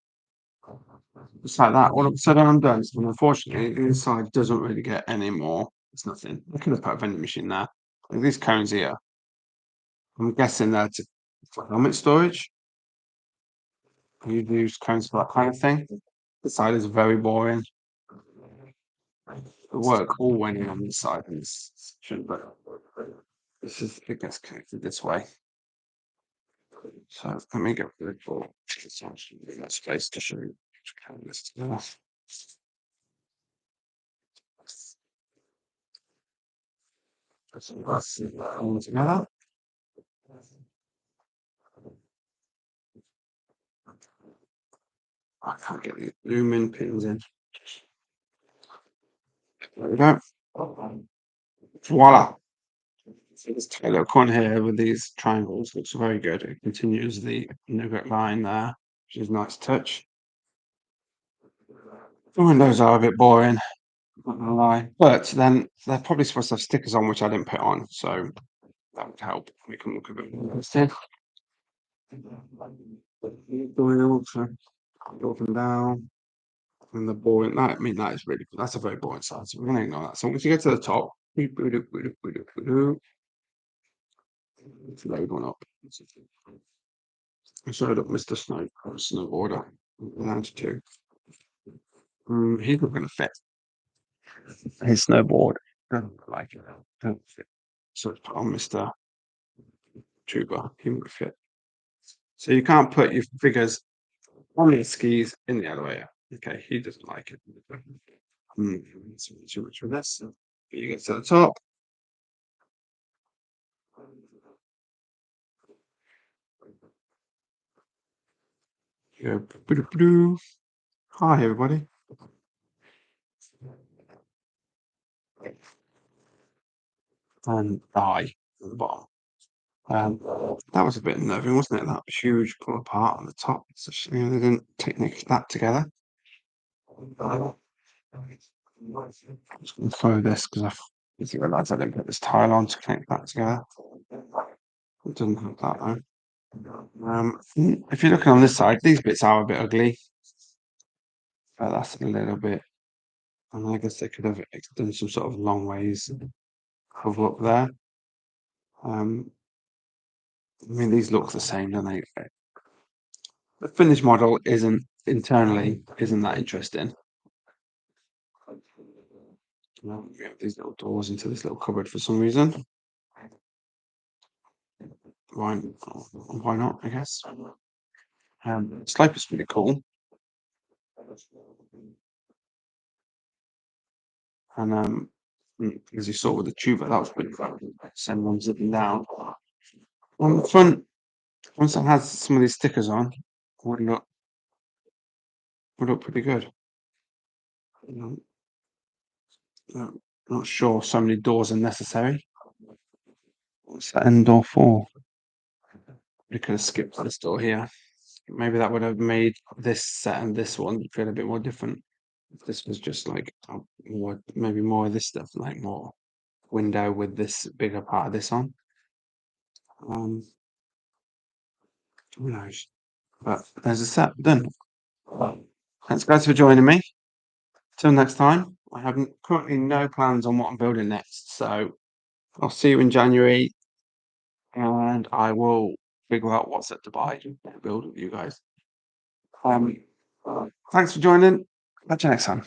Just like that. All of a sudden, I'm done. And unfortunately, the inside doesn't really get any more. It's nothing. I could have put a vending machine there. Like these cones here, I'm guessing that's for helmet storage. You use cones for that kind of thing. The side is very boring. The work all went in on this side in this section, but this is it gets connected this way. So let me get rid of that space to show you this together. That's all together. I can't get the lumen pins in. There we go. Voila. So this tight little corner here with these triangles looks very good. It continues the nougat line there, which is a nice touch. The windows are a bit boring, not gonna lie. But then they're probably supposed to have stickers on which I didn't put on, so that would help. We can look a bit more instead. Going also up and down. And the boring that I mean that is really that's a very boring side. So we're gonna ignore that. So once you get to the top, let's load one up. I showed up Mr. Snowboarder. Down to two. He's not gonna fit. His snowboard doesn't like it. Don't fit. So it's put on Mr. Tuber. He won't fit. So you can't put your figures on the skis in the elevator. Okay, he doesn't like it. Too much for this. You get to the top. You go. Boo-doo-boo-doo. Hi, everybody. And die at the bottom. That was a bit unnerving, wasn't it? That huge pull apart on the top. Especially they didn't technique that together. I'm just going to throw this because I realised I didn't put this tile on to connect that together. It doesn't have that though. If you're looking on this side, these bits are a bit ugly. But that's a little bit. And I guess they could have done some sort of long ways cover up there. I mean, these look the same, don't they? The finished model isn't that interesting. We have these little doors into this little cupboard for some reason. Why not? I guess. Slope is pretty cool. And as you saw with the tuba, that was pretty fun. Send one zipping down. On the front, once that has some of these stickers on, would look pretty good. Not sure so many doors are necessary. What's that end door for? We could have skipped this door here. Maybe that would have made this set and this one feel a bit more different. If this was just like maybe more of this stuff, like more window with this bigger part of this on. Who knows? But there's a set done. Thanks guys for joining me. Till next time. I have currently no plans on what I'm building next, so I'll see you in January, and I will figure out what set to buy and build with you guys. Thanks for joining. Catch you next time.